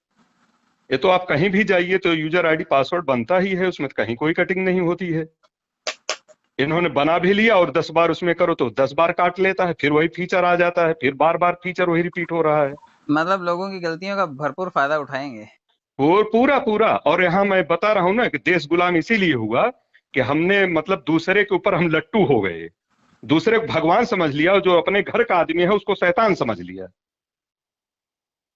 ये तो आप कहीं भी जाइए तो यूजर आईडी पासवर्ड बनता ही है, उसमें कहीं कोई कटिंग नहीं होती है। इन्होंने बना भी लिया और 10 बार उसमें करो तो 10 बार काट लेता है, फिर वही फीचर आ जाता है, फिर बार बार फीचर वही रिपीट हो रहा है। मतलब लोगों की गलतियों का भरपूर फायदा उठाएंगे। वो पूरा पूरा। और यहाँ मैं बता रहा हूं ना कि देश गुलाम इसीलिए हुआ कि हमने मतलब दूसरे के ऊपर हम लट्टू हो गए, दूसरे को भगवान समझ लिया, और जो अपने घर का आदमी है उसको शैतान समझ लिया।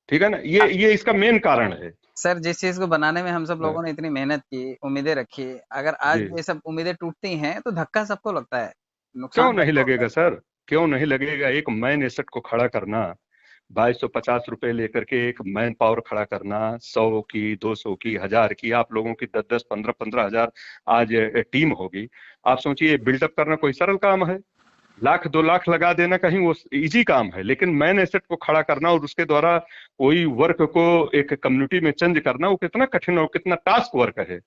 ठीक है ना, ये इसका मेन कारण है। सर, जिस चीज को बनाने में हम सब हाँ, लोगों ने इतनी मेहनत की, उम्मीदें रखी, अगर आज जी। ये सब उम्मीदें टूटती हैं तो धक्का सबको लगता है, क्यों नुकसान नहीं सबको होता लगेगा है। सर, क्यों नहीं लगेगा? एक मैन एसेट को खड़ा करना, 2250 रुपए लेकर के एक मैन पावर खड़ा करना, 100 की, 200 की, 1000 की, आप लोगों की 10-10, 15-15 हजार आज टीम होगी। आप सोचिए बिल्डअप करना कोई सरल काम है? 1 लाख 2 लाख लगा देना कहीं वो इजी काम है, लेकिन मैन एसेट को खड़ा करना और उसके द्वारा कोई वर्क को एक कम्युनिटी में चेंज करना, वो कितना कठिन और कितना टास्क वर्क है,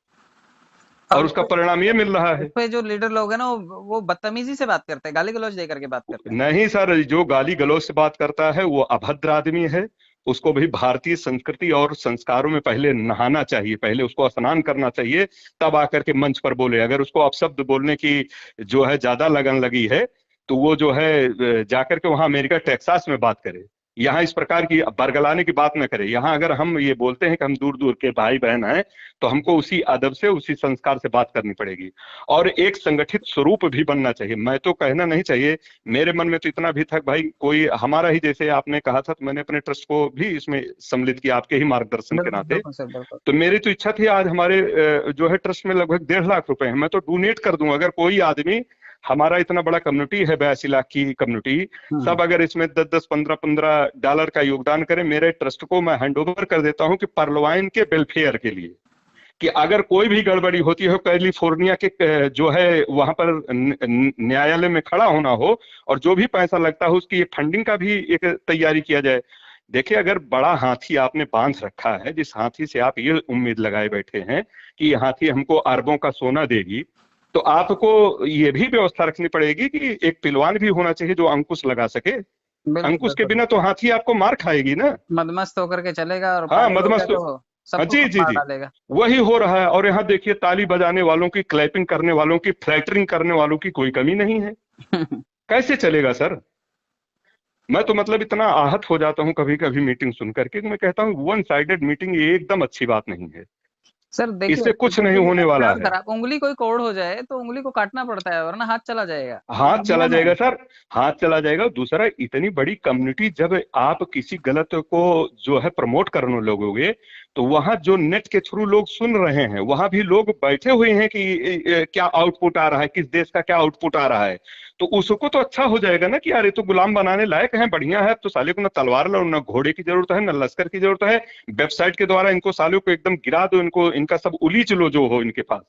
और और उसका परिणाम ये मिल रहा उस है। पे जो लीडर लोग हैं ना, वो बदतमीजी से बात करते हैं, गाली गलौज दे करके बात करते हैं। नहीं सर, जो गाली गलौज से बात करता है वो अभद्र आदमी है। उसको भी भारतीय संस्कृति और संस्कारों में पहले नहाना चाहिए, पहले उसको स्नान करना चाहिए, तब आकर के मंच पर बोले। अगर उसको अपशब्द बोलने की जो है ज्यादा लगन लगी है, तो वो जो है जाकर के वहां अमेरिका टेक्सास में बात करे। यहाँ इस प्रकार की बरगलाने की बात न करे। यहाँ अगर हम ये बोलते हैं कि हम दूर दूर के भाई बहन हैं, तो हमको उसी अदब से, उसी संस्कार से बात करनी पड़ेगी, और एक संगठित स्वरूप भी बनना चाहिए। मैं तो कहना नहीं चाहिए, मेरे मन में तो इतना भी था भाई कोई हमारा ही, जैसे आपने कहा था, तो मैंने अपने ट्रस्ट को भी इसमें सम्मिलित किया आपके ही मार्गदर्शन के बिल्कुल नाते। बिल्कुल सर, बिल्कुल। तो मेरी तो इच्छा थी, आज हमारे जो है ट्रस्ट में लगभग 1.5 लाख रुपए हैं, मैं तो डोनेट कर दूं। अगर कोई आदमी हमारा इतना बड़ा कम्युनिटी है, 82 लाख की कम्युनिटी, सब अगर इसमें 10-10, 15-15 डॉलर का योगदान करें, मेरे ट्रस्ट को मैं हैंड ओवर कर देता हूं कि पर्लोवाइन के वेलफेयर के लिए, कि अगर कोई भी गड़बड़ी होती है, कैलिफोर्निया के जो है वहां पर न्यायालय में खड़ा होना हो, और जो भी पैसा लगता है उसकी फंडिंग का भी एक तैयारी किया जाए। देखिए, अगर बड़ा हाथी आपने बांध रखा है, जिस हाथी से आप ये उम्मीद लगाए बैठे हैं कि ये हाथी हमको अरबों का सोना देगी, तो आपको ये भी व्यवस्था रखनी पड़ेगी कि एक पिलवान भी होना चाहिए जो अंकुश लगा सके। अंकुश के बिना तो हाथी आपको मार खाएगी ना। मदमस्त होकर के चलेगा और हाँ, मदमस्त, तो सबको जी जी मार जी, डालेगा। वही हो रहा है। और यहाँ देखिए, ताली बजाने वालों की, क्लैपिंग करने वालों की, फ्लैटरिंग करने वालों की कोई कमी नहीं है। कैसे चलेगा सर? मैं तो मतलब इतना आहत हो जाता हूँ कभी कभी मीटिंग सुन करके, मैं कहता हूँ वन साइडेड मीटिंग ये एकदम अच्छी बात नहीं है। सर देखिए, इससे कुछ नहीं होने वाला है। खराब उंगली कोई कोड़ हो जाए तो उंगली को काटना पड़ता है, वरना हाथ चला जाएगा। हाथ चला जाएगा सर, हाथ चला जाएगा। दूसरा, इतनी बड़ी कम्युनिटी, जब आप किसी गलत को जो है प्रमोट करने लगोगे, तो वहां जो नेट के थ्रू लोग सुन रहे हैं, वहां भी लोग बैठे हुए हैं कि क्या आउटपुट आ रहा है, किस देश का क्या आउटपुट आ रहा है, तो उसको तो अच्छा हो जाएगा ना कि यार ये तो गुलाम बनाने लायक है, बढ़िया है। तो साले को ना तलवार लो, ना घोड़े की जरूरत है, ना लश्कर की जरूरत है। वेबसाइट के द्वारा इनको सालों को एकदम गिरा दो, इनको इनका सब उलीच लो जो हो इनके पास,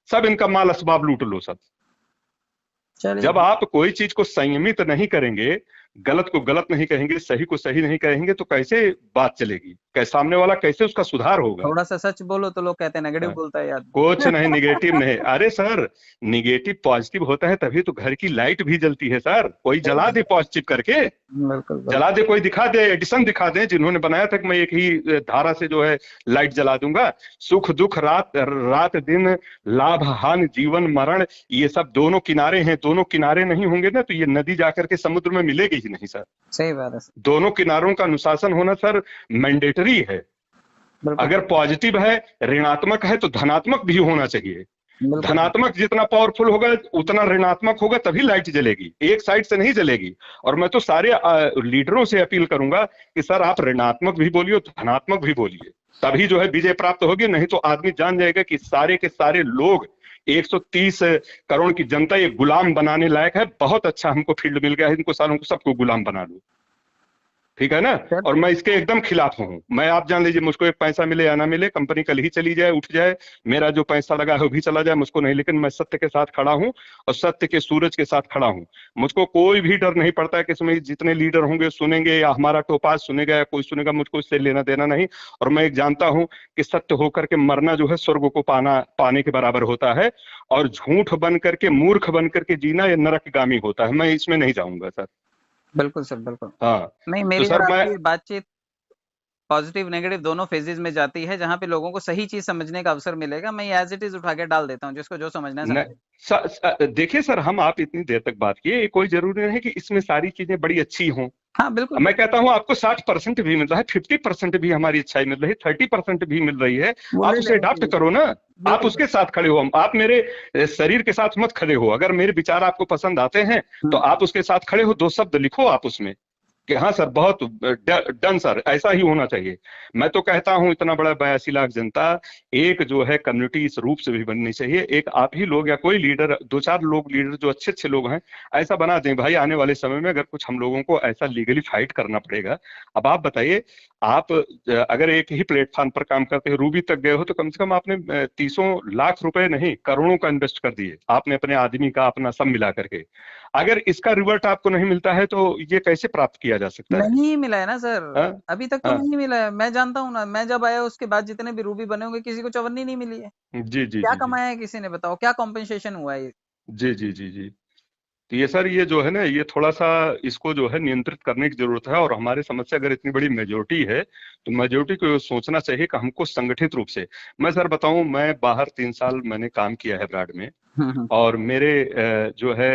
सब इनका माल असबाब लूट लो सब। जब आप कोई चीज को संयमित नहीं करेंगे, गलत को गलत नहीं कहेंगे, सही को सही नहीं कहेंगे, तो कैसे बात चलेगी? कैसे सामने वाला, कैसे उसका सुधार होगा? थोड़ा सा सच बोलो तो लोग कहते हैं नेगेटिव बोलता है यार। कुछ नहीं, निगेटिव नहीं। अरे सर, निगेटिव पॉजिटिव होता है तभी तो घर की लाइट भी जलती है सर। कोई जला दे पॉजिटिव करके, जला दे, कोई दिखा दे, एडिसन दिखा दे जिन्होंने बनाया था कि मैं एक ही धारा से जो है लाइट जला दूंगा। सुख दुख, रात रात दिन, लाभ हानि, जीवन मरण, ये सब दोनों किनारे हैं। दोनों किनारे नहीं होंगे ना तो ये नदी जाकर के समुद्र में मिलेगी ही नहीं सर। सही बात है। दोनों किनारों का अनुशासन होना सर मैंडेटरी है। अगर पॉजिटिव है, ऋणात्मक है, तो धनात्मक भी होना चाहिए। धनात्मक जितना पावरफुल होगा उतना ऋणात्मक होगा, तभी लाइट जलेगी, एक साइड से नहीं जलेगी। और मैं तो सारे लीडरों से अपील करूंगा कि सर आप ऋणात्मक भी बोलिए, धनात्मक भी बोलिए, तभी जो है विजय प्राप्त होगी। नहीं तो आदमी जान जाएगा कि सारे के सारे लोग, 130 करोड़ की जनता ये गुलाम बनाने लायक है। बहुत अच्छा हमको फील्ड मिल गया है, इनको सालों को सबको गुलाम बना लो, ठीक है ना। और मैं इसके एकदम खिलाफ हूँ। मैं, आप जान लीजिए, मुझको एक पैसा मिले या ना मिले, कंपनी कल ही चली जाए, उठ जाए, मेरा जो पैसा लगा है वो भी चला जाए, मुझको नहीं, लेकिन मैं सत्य के साथ खड़ा हूँ और सत्य के सूरज के साथ खड़ा हूँ। मुझको कोई भी डर नहीं पड़ता है कि इसमें जितने लीडर होंगे सुनेंगे या हमारा टोपाज सुनेगा या कोई सुनेगा, मुझको इससे लेना देना नहीं। और मैं एक जानता हूँ कि सत्य होकर के मरना जो है स्वर्ग को पाने के बराबर होता है, और झूठ बन करके, मूर्ख बन करके जीना ये नरकगामी होता है। मैं इसमें नहीं जाऊंगा सर। बिल्कुल सर, बिल्कुल। हाँ, नहीं, मेरी तो सर आपकी बातचीत पॉजिटिव नेगेटिव दोनों फेजेस में जाती है, जहां पे लोगों को सही चीज समझने का अवसर मिलेगा। मैं एज इट इज उठा के डाल देता हूँ, जिसको जो समझना है समझे। देखिए सर, हम आप इतनी देर तक बात किए, कोई जरूरी नहीं कि इसमें सारी चीजें बड़ी अच्छी हों। हाँ बिल्कुल। मैं कहता हूँ आपको 60% भी मिल रहा है, 50% भी हमारी अच्छाई मिल रही है, 30% भी मिल रही है, आप उसे अडॉप्ट करो ना। आप उसके साथ खड़े हो, आप मेरे शरीर के साथ मत खड़े हो। अगर मेरे विचार आपको पसंद आते हैं तो आप उसके साथ खड़े हो, 2 शब्द लिखो आप उसमें कि हाँ सर, बहुत डन सर, ऐसा ही होना चाहिए। मैं तो कहता हूं इतना बड़ा 82 लाख जनता, एक जो है कम्युनिटी इस रूप से भी बननी चाहिए। एक आप ही लोग या कोई लीडर, 2-4 लोग लीडर जो अच्छे अच्छे लोग हैं, ऐसा बना दें भाई। आने वाले समय में अगर कुछ हम लोगों को ऐसा लीगली फाइट करना पड़ेगा। अब आप बताइए, आप अगर एक ही प्लेटफॉर्म पर काम करते हो, रूबी तक गए हो, तो कम से कम आपने 30 लाख रुपए नहीं, करोड़ों का इन्वेस्ट कर दिए आपने, अपने आदमी का, अपना सब मिला करके। अगर इसका रिवर्ट आपको नहीं मिलता है तो ये कैसे प्राप्त किया जा सकता है? नहीं मिला है ना सर। अभी तक तो हाँ? नहीं मिला है। मैं जानता हूँ ना, मैं जब आया उसके बाद जितने भी रूबी बने होंगे, किसी को चवन्नी नहीं मिली है। जी जी क्या जी कमाया है किसी ने, बताओ क्या कॉम्पेंसेशन हुआ है? जी जी जी जी। तो ये सर, ये जो है ना, ये थोड़ा सा इसको जो है नियंत्रित करने की जरूरत है। और हमारे समझ से अगर इतनी बड़ी मेजोरिटी है तो मेजोरिटी को सोचना चाहिए कि हमको संगठित रूप से। मैं सर बताऊं, मैं बाहर 3 साल मैंने काम किया है ब्राड में, और मेरे जो है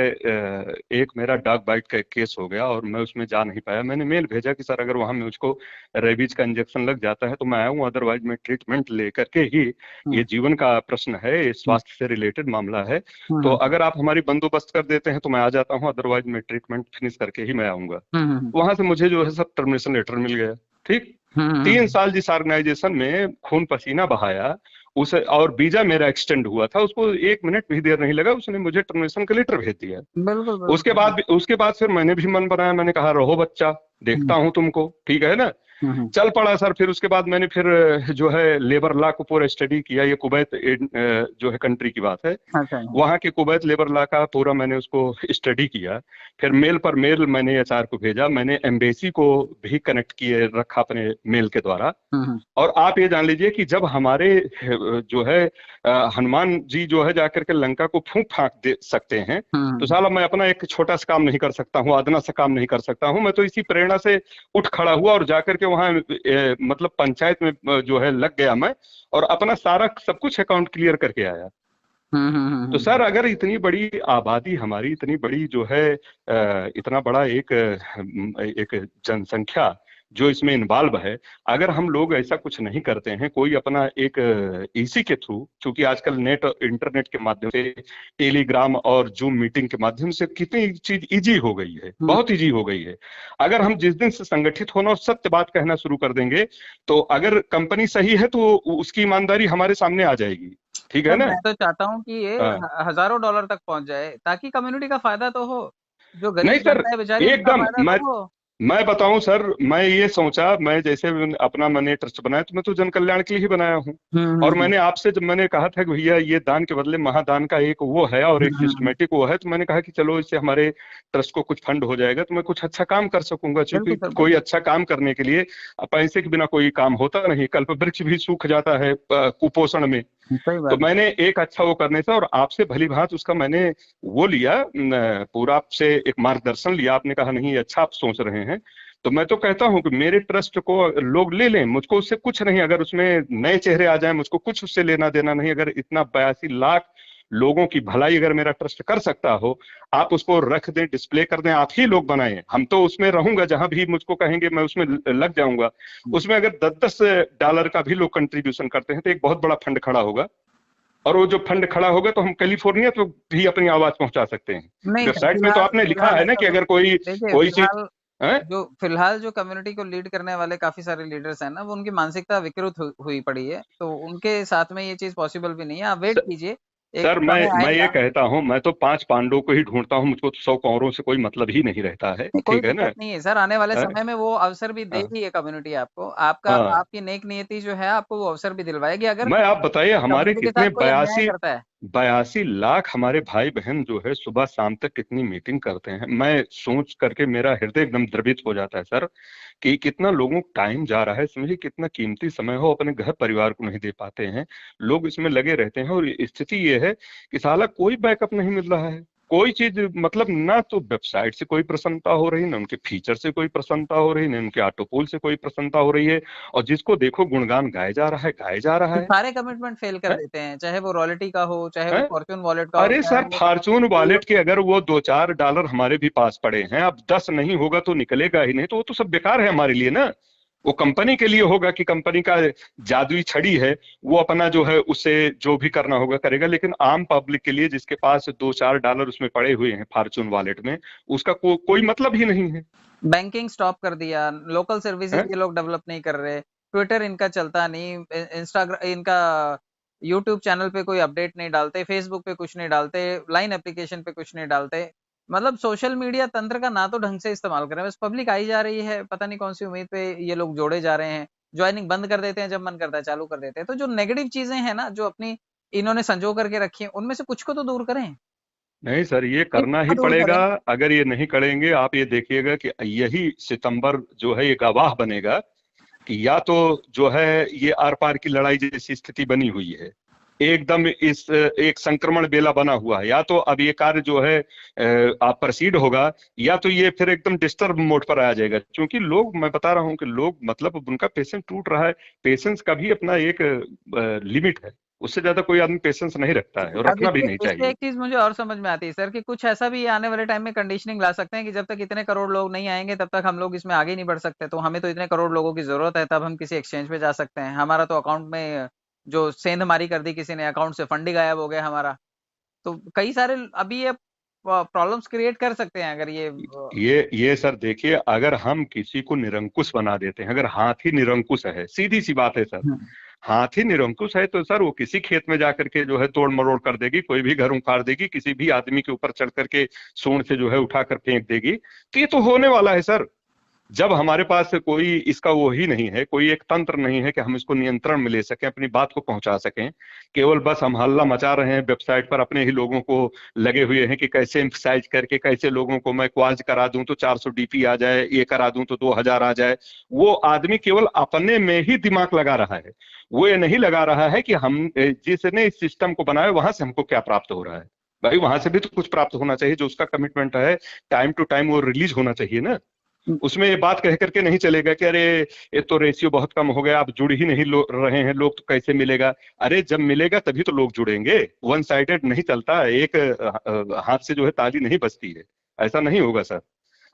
एक मेरा डॉग बाइट का एक केस हो गया और मैं उसमें जा नहीं पाया। मैंने मेल भेजा कि सर अगर वहां मुझको रेबीज का इंजेक्शन लग जाता है तो मैं आऊँ, अदरवाइज मैं ट्रीटमेंट लेकर के ही, ये जीवन का प्रश्न है, ये स्वास्थ्य से रिलेटेड मामला है, तो अगर आप हमारी बंदोबस्त कर देते हैं तो मैं आ जाता हूँ, अदरवाइज मैं ट्रीटमेंट फिनिश करके ही मैं आऊंगा। वहां से मुझे जो है सब टर्मिनेशन लेटर मिल गया। ठीक, 3 साल जिस ऑर्गेनाइजेशन में खून पसीना बहाया, उस और वीजा मेरा एक्सटेंड हुआ था, उसको 1 मिनट भी देर नहीं लगा, उसने मुझे टर्मिनेशन का लेटर भेज दिया। बिल्कुल उसके बाद फिर मैंने भी मन बनाया, मैंने कहा रहो बच्चा, देखता हूं तुमको, ठीक है ना। हम्म। चल पड़ा सर। फिर उसके बाद मैंने फिर जो है लेबर लॉ को पूरा स्टडी किया। ये कुवैत जो है कंट्री की बात है, अच्छा। वहाँ के कुवैत लेबर लॉ का पूरा मैंने उसको स्टडी किया। फिर मेल पर मेल मैंने एचआर को भेजा, मैंने एम्बेसी को भी कनेक्ट किए रखा अपने मेल के द्वारा। और आप ये जान लीजिए कि जब हमारे जो है हनुमान जी जो है जाकर के लंका को फूंक फाक दे सकते हैं, तो साला मैं अपना एक छोटा सा काम नहीं कर सकता हूँ, अदना सा काम नहीं कर सकता हूँ। मैं तो इसी प्रेरणा से उठ खड़ा हुआ और जाकर के वहाँ मतलब पंचायत में जो है लग गया मैं, और अपना सारा सब कुछ अकाउंट क्लियर करके आया। तो सर अगर इतनी बड़ी आबादी हमारी, इतनी बड़ी जो है इतना बड़ा एक जनसंख्या जो इसमें इन्वॉल्व है, अगर हम लोग ऐसा कुछ नहीं करते हैं, कोई अपना एक इसी के थ्रू, क्योंकि आजकल नेट और इंटरनेट के माध्यम से, टेलीग्राम और जूम मीटिंग के माध्यम से कितनी चीज इजी हो गई है, बहुत इजी हो गई है। अगर हम जिस दिन से संगठित होना और सत्य बात कहना शुरू कर देंगे, तो अगर कंपनी सही है तो उसकी ईमानदारी हमारे सामने आ जाएगी, ठीक है ना। मैं तो चाहता हूँ कि ये हजारों डॉलर तक पहुंच जाए, ताकि कम्युनिटी का फायदा तो हो, जो गरीब नहीं सर, जनता है बेचारी, उनका एकदम फायदा तो हो। मैं बताऊं सर, मैं ये सोचा, मैं जैसे अपना मैंने ट्रस्ट बनाया तो मैं तो जन कल्याण के लिए ही बनाया हूँ। और मैंने आपसे जब मैंने कहा था कि भैया ये दान के बदले महादान का एक वो है और एक सिस्टमेटिक वो है, तो मैंने कहा कि चलो इससे हमारे ट्रस्ट को कुछ फंड हो जाएगा तो मैं कुछ अच्छा काम कर सकूंगा, क्योंकि कोई अच्छा काम करने के लिए पैसे के बिना कोई काम होता नहीं। कल्प वृक्ष भी सूख जाता है कुपोषण में। तो मैंने एक अच्छा वो करने से, और आपसे भली भांति उसका मैंने वो लिया, पूरा आपसे एक मार्गदर्शन लिया। आपने कहा नहीं अच्छा आप सोच रहे हैं, तो मैं तो कहता हूं कि मेरे ट्रस्ट को लोग ले लें, मुझको उससे कुछ नहीं। अगर उसमें नए चेहरे आ जाएं, मुझको कुछ उससे लेना देना नहीं। अगर इतना 82 लाख लोगों की भलाई अगर मेरा ट्रस्ट कर सकता हो, आप उसको रख दें, डिस्प्ले कर दें, आप ही लोग बनाएं। हम तो उसमें रहूंगा, जहां भी मुझको कहेंगे मैं उसमें लग जाऊंगा। उसमें अगर $10 का भी लोग कंट्रीब्यूशन करते हैं तो एक बहुत बड़ा फंड खड़ा होगा, और वो जो फंड खड़ा होगा तो हम कैलिफोर्निया तो भी अपनी आवाज पहुंचा सकते हैं। वेबसाइट में तो आपने लिखा है ना कि अगर कोई चीज फिलहाल जो कम्युनिटी को लीड करने वाले काफी सारे लीडर्स हैं ना, वो उनकी मानसिकता विकृत हुई पड़ी है, तो उनके साथ में ये चीज पॉसिबल भी नहीं है। आप वेट कीजिए, सर मैं ये कहता हूँ, मैं तो 5 पांडवों को ही ढूंढता हूँ, मुझको तो 100 कौरवों से कोई मतलब ही नहीं रहता है, कोई ठीक है ना। नहीं है सर, आने वाले समय में वो अवसर भी देगी ये कम्युनिटी आपको, आपकी नेक नियति जो है आपको वो अवसर भी दिलवाएगी। अगर मैं आप बताइए, हमारे कितने 82 लाख हमारे भाई बहन जो है सुबह शाम तक कितनी मीटिंग करते हैं। मैं सोच करके मेरा हृदय एकदम द्रवित हो जाता है सर, कि कितना लोगों को टाइम जा रहा है। समझिए कितना कीमती समय हो, अपने घर परिवार को नहीं दे पाते हैं, लोग इसमें लगे रहते हैं। और स्थिति ये है कि साला कोई बैकअप नहीं मिल रहा है, कोई चीज, मतलब ना तो वेबसाइट से कोई प्रसन्नता हो रही, ना उनके फीचर से कोई प्रसन्नता हो रही, ना उनके ऑटोपूल से कोई प्रसन्नता हो रही है। और जिसको देखो गुणगान गाया जा रहा है। सारे कमिटमेंट फेल कर देते हैं, चाहे वो रॉयल्टी का हो, चाहे वो फॉर्चून वॉलेट का हो। अरे सर, फॉर्चून वॉलेट के अगर वो $2-4 हमारे भी पास पड़े हैं, अब 10 नहीं होगा तो निकलेगा ही नहीं, तो वो तो सब बेकार है हमारे लिए ना। वो कंपनी के लिए होगा कि कंपनी का जादुई छड़ी है, वो अपना जो है उससे जो भी करना होगा करेगा। लेकिन आम पब्लिक के लिए जिसके पास $2-4 उसमें पड़े हुए हैं फॉर्चून वॉलेट में, उसका कोई मतलब ही नहीं है। बैंकिंग स्टॉप कर दिया, लोकल सर्विसेज ये लोग डेवलप नहीं कर रहे, ट्विटर इनका चलता नहीं, इंस्टाग्राम इनका, यूट्यूब चैनल पे कोई अपडेट नहीं डालते, फेसबुक पे कुछ नहीं डालते, लाइन एप्लीकेशन पे कुछ नहीं डालते। मतलब सोशल मीडिया तंत्र का ना तो ढंग से इस्तेमाल करें, बस पब्लिक आई जा रही है, पता नहीं कौन सी उम्मीद पे ये लोग जोड़े जा रहे हैं, ज्वाइनिंग बंद कर देते हैं, जब मन करता है चालू कर देते हैं। तो जो नेगेटिव चीजें हैं ना, जो अपनी इन्होंने संजो करके रखी है, उनमें से कुछ को तो दूर करें। नहीं सर, ये करना ही पड़ेगा। अगर ये नहीं करेंगे, आप ये देखिएगा कि यही सितंबर जो है ये गवाह बनेगा कि या तो जो है ये आर पार की लड़ाई जैसी स्थिति बनी हुई है, एकदम इस एक संक्रमण बेला बना हुआ है, या तो अब ये कार्य जो है आप प्रोसीड होगा, या तो ये फिर एकदम डिस्टर्ब मोड पर आ जाएगा। क्योंकि लोग, मैं बता रहा हूँ कि लोग, मतलब उनका पेशेंस टूट रहा है। पेशेंस का भी अपना एक लिमिट है, उससे ज्यादा कोई आदमी पेशेंस नहीं रखता है, और रखना भी नहीं चाहिए। एक चीज मुझे और समझ में आती है सर, कि कुछ ऐसा भी आने वाले टाइम में कंडीशनिंग ला सकते हैं कि जब तक इतने करोड़ लोग नहीं आएंगे तब तक हम लोग इसमें आगे नहीं बढ़ सकते। तो हमें तो इतने करोड़ लोगों की जरूरत है, तब हम किसी एक्सचेंज पे जा सकते हैं। हमारा तो अकाउंट में जो सेंधमारी कर दी किसी ने, अकाउंट से फंड ही गायब हो गया हमारा। तो कई सारे अभी ये प्रॉब्लम्स क्रिएट कर सकते हैं अगर ये सर देखिए, अगर हम किसी को निरंकुश बना देते हैं, अगर हाथ ही निरंकुश है, सीधी सी बात है सर, हाथ ही निरंकुश है तो सर वो किसी खेत में जाकर के जो है तोड़ मरोड़ कर देगी, कोई भी घर उखाड़ देगी, किसी भी आदमी के ऊपर चढ़ करके सूंड से जो है उठाकर फेंक देगी। तो ये तो होने वाला है सर। जब हमारे पास कोई इसका वो ही नहीं है, कोई एक तंत्र नहीं है कि हम इसको नियंत्रण में ले सकें, अपनी बात को पहुंचा सकें, केवल बस हम हल्ला मचा रहे हैं वेबसाइट पर, अपने ही लोगों को लगे हुए हैं कि कैसे एम्फसाइज करके, कैसे लोगों को मैं क्वाज करा दूं तो 400 डीपी आ जाए, ये करा दूं तो 2000 आ जाए। वो आदमी केवल अपने में ही दिमाग लगा रहा है, वो ये नहीं लगा रहा है कि हम जिसने इस सिस्टम को बनाया वहां से हमको क्या प्राप्त हो रहा है। भाई वहां से भी तो कुछ प्राप्त होना चाहिए, जो उसका कमिटमेंट है टाइम टू टाइम वो रिलीज होना चाहिए ना। उसमें ये बात कह करके नहीं चलेगा कि अरे ये तो रेशियो बहुत कम हो गया, आप जुड़ ही नहीं रहे हैं लोग, तो कैसे मिलेगा। अरे जब मिलेगा तभी तो लोग जुड़ेंगे, वन साइडेड नहीं चलता, एक हाथ से जो है ताली नहीं बजती है, ऐसा नहीं होगा सर।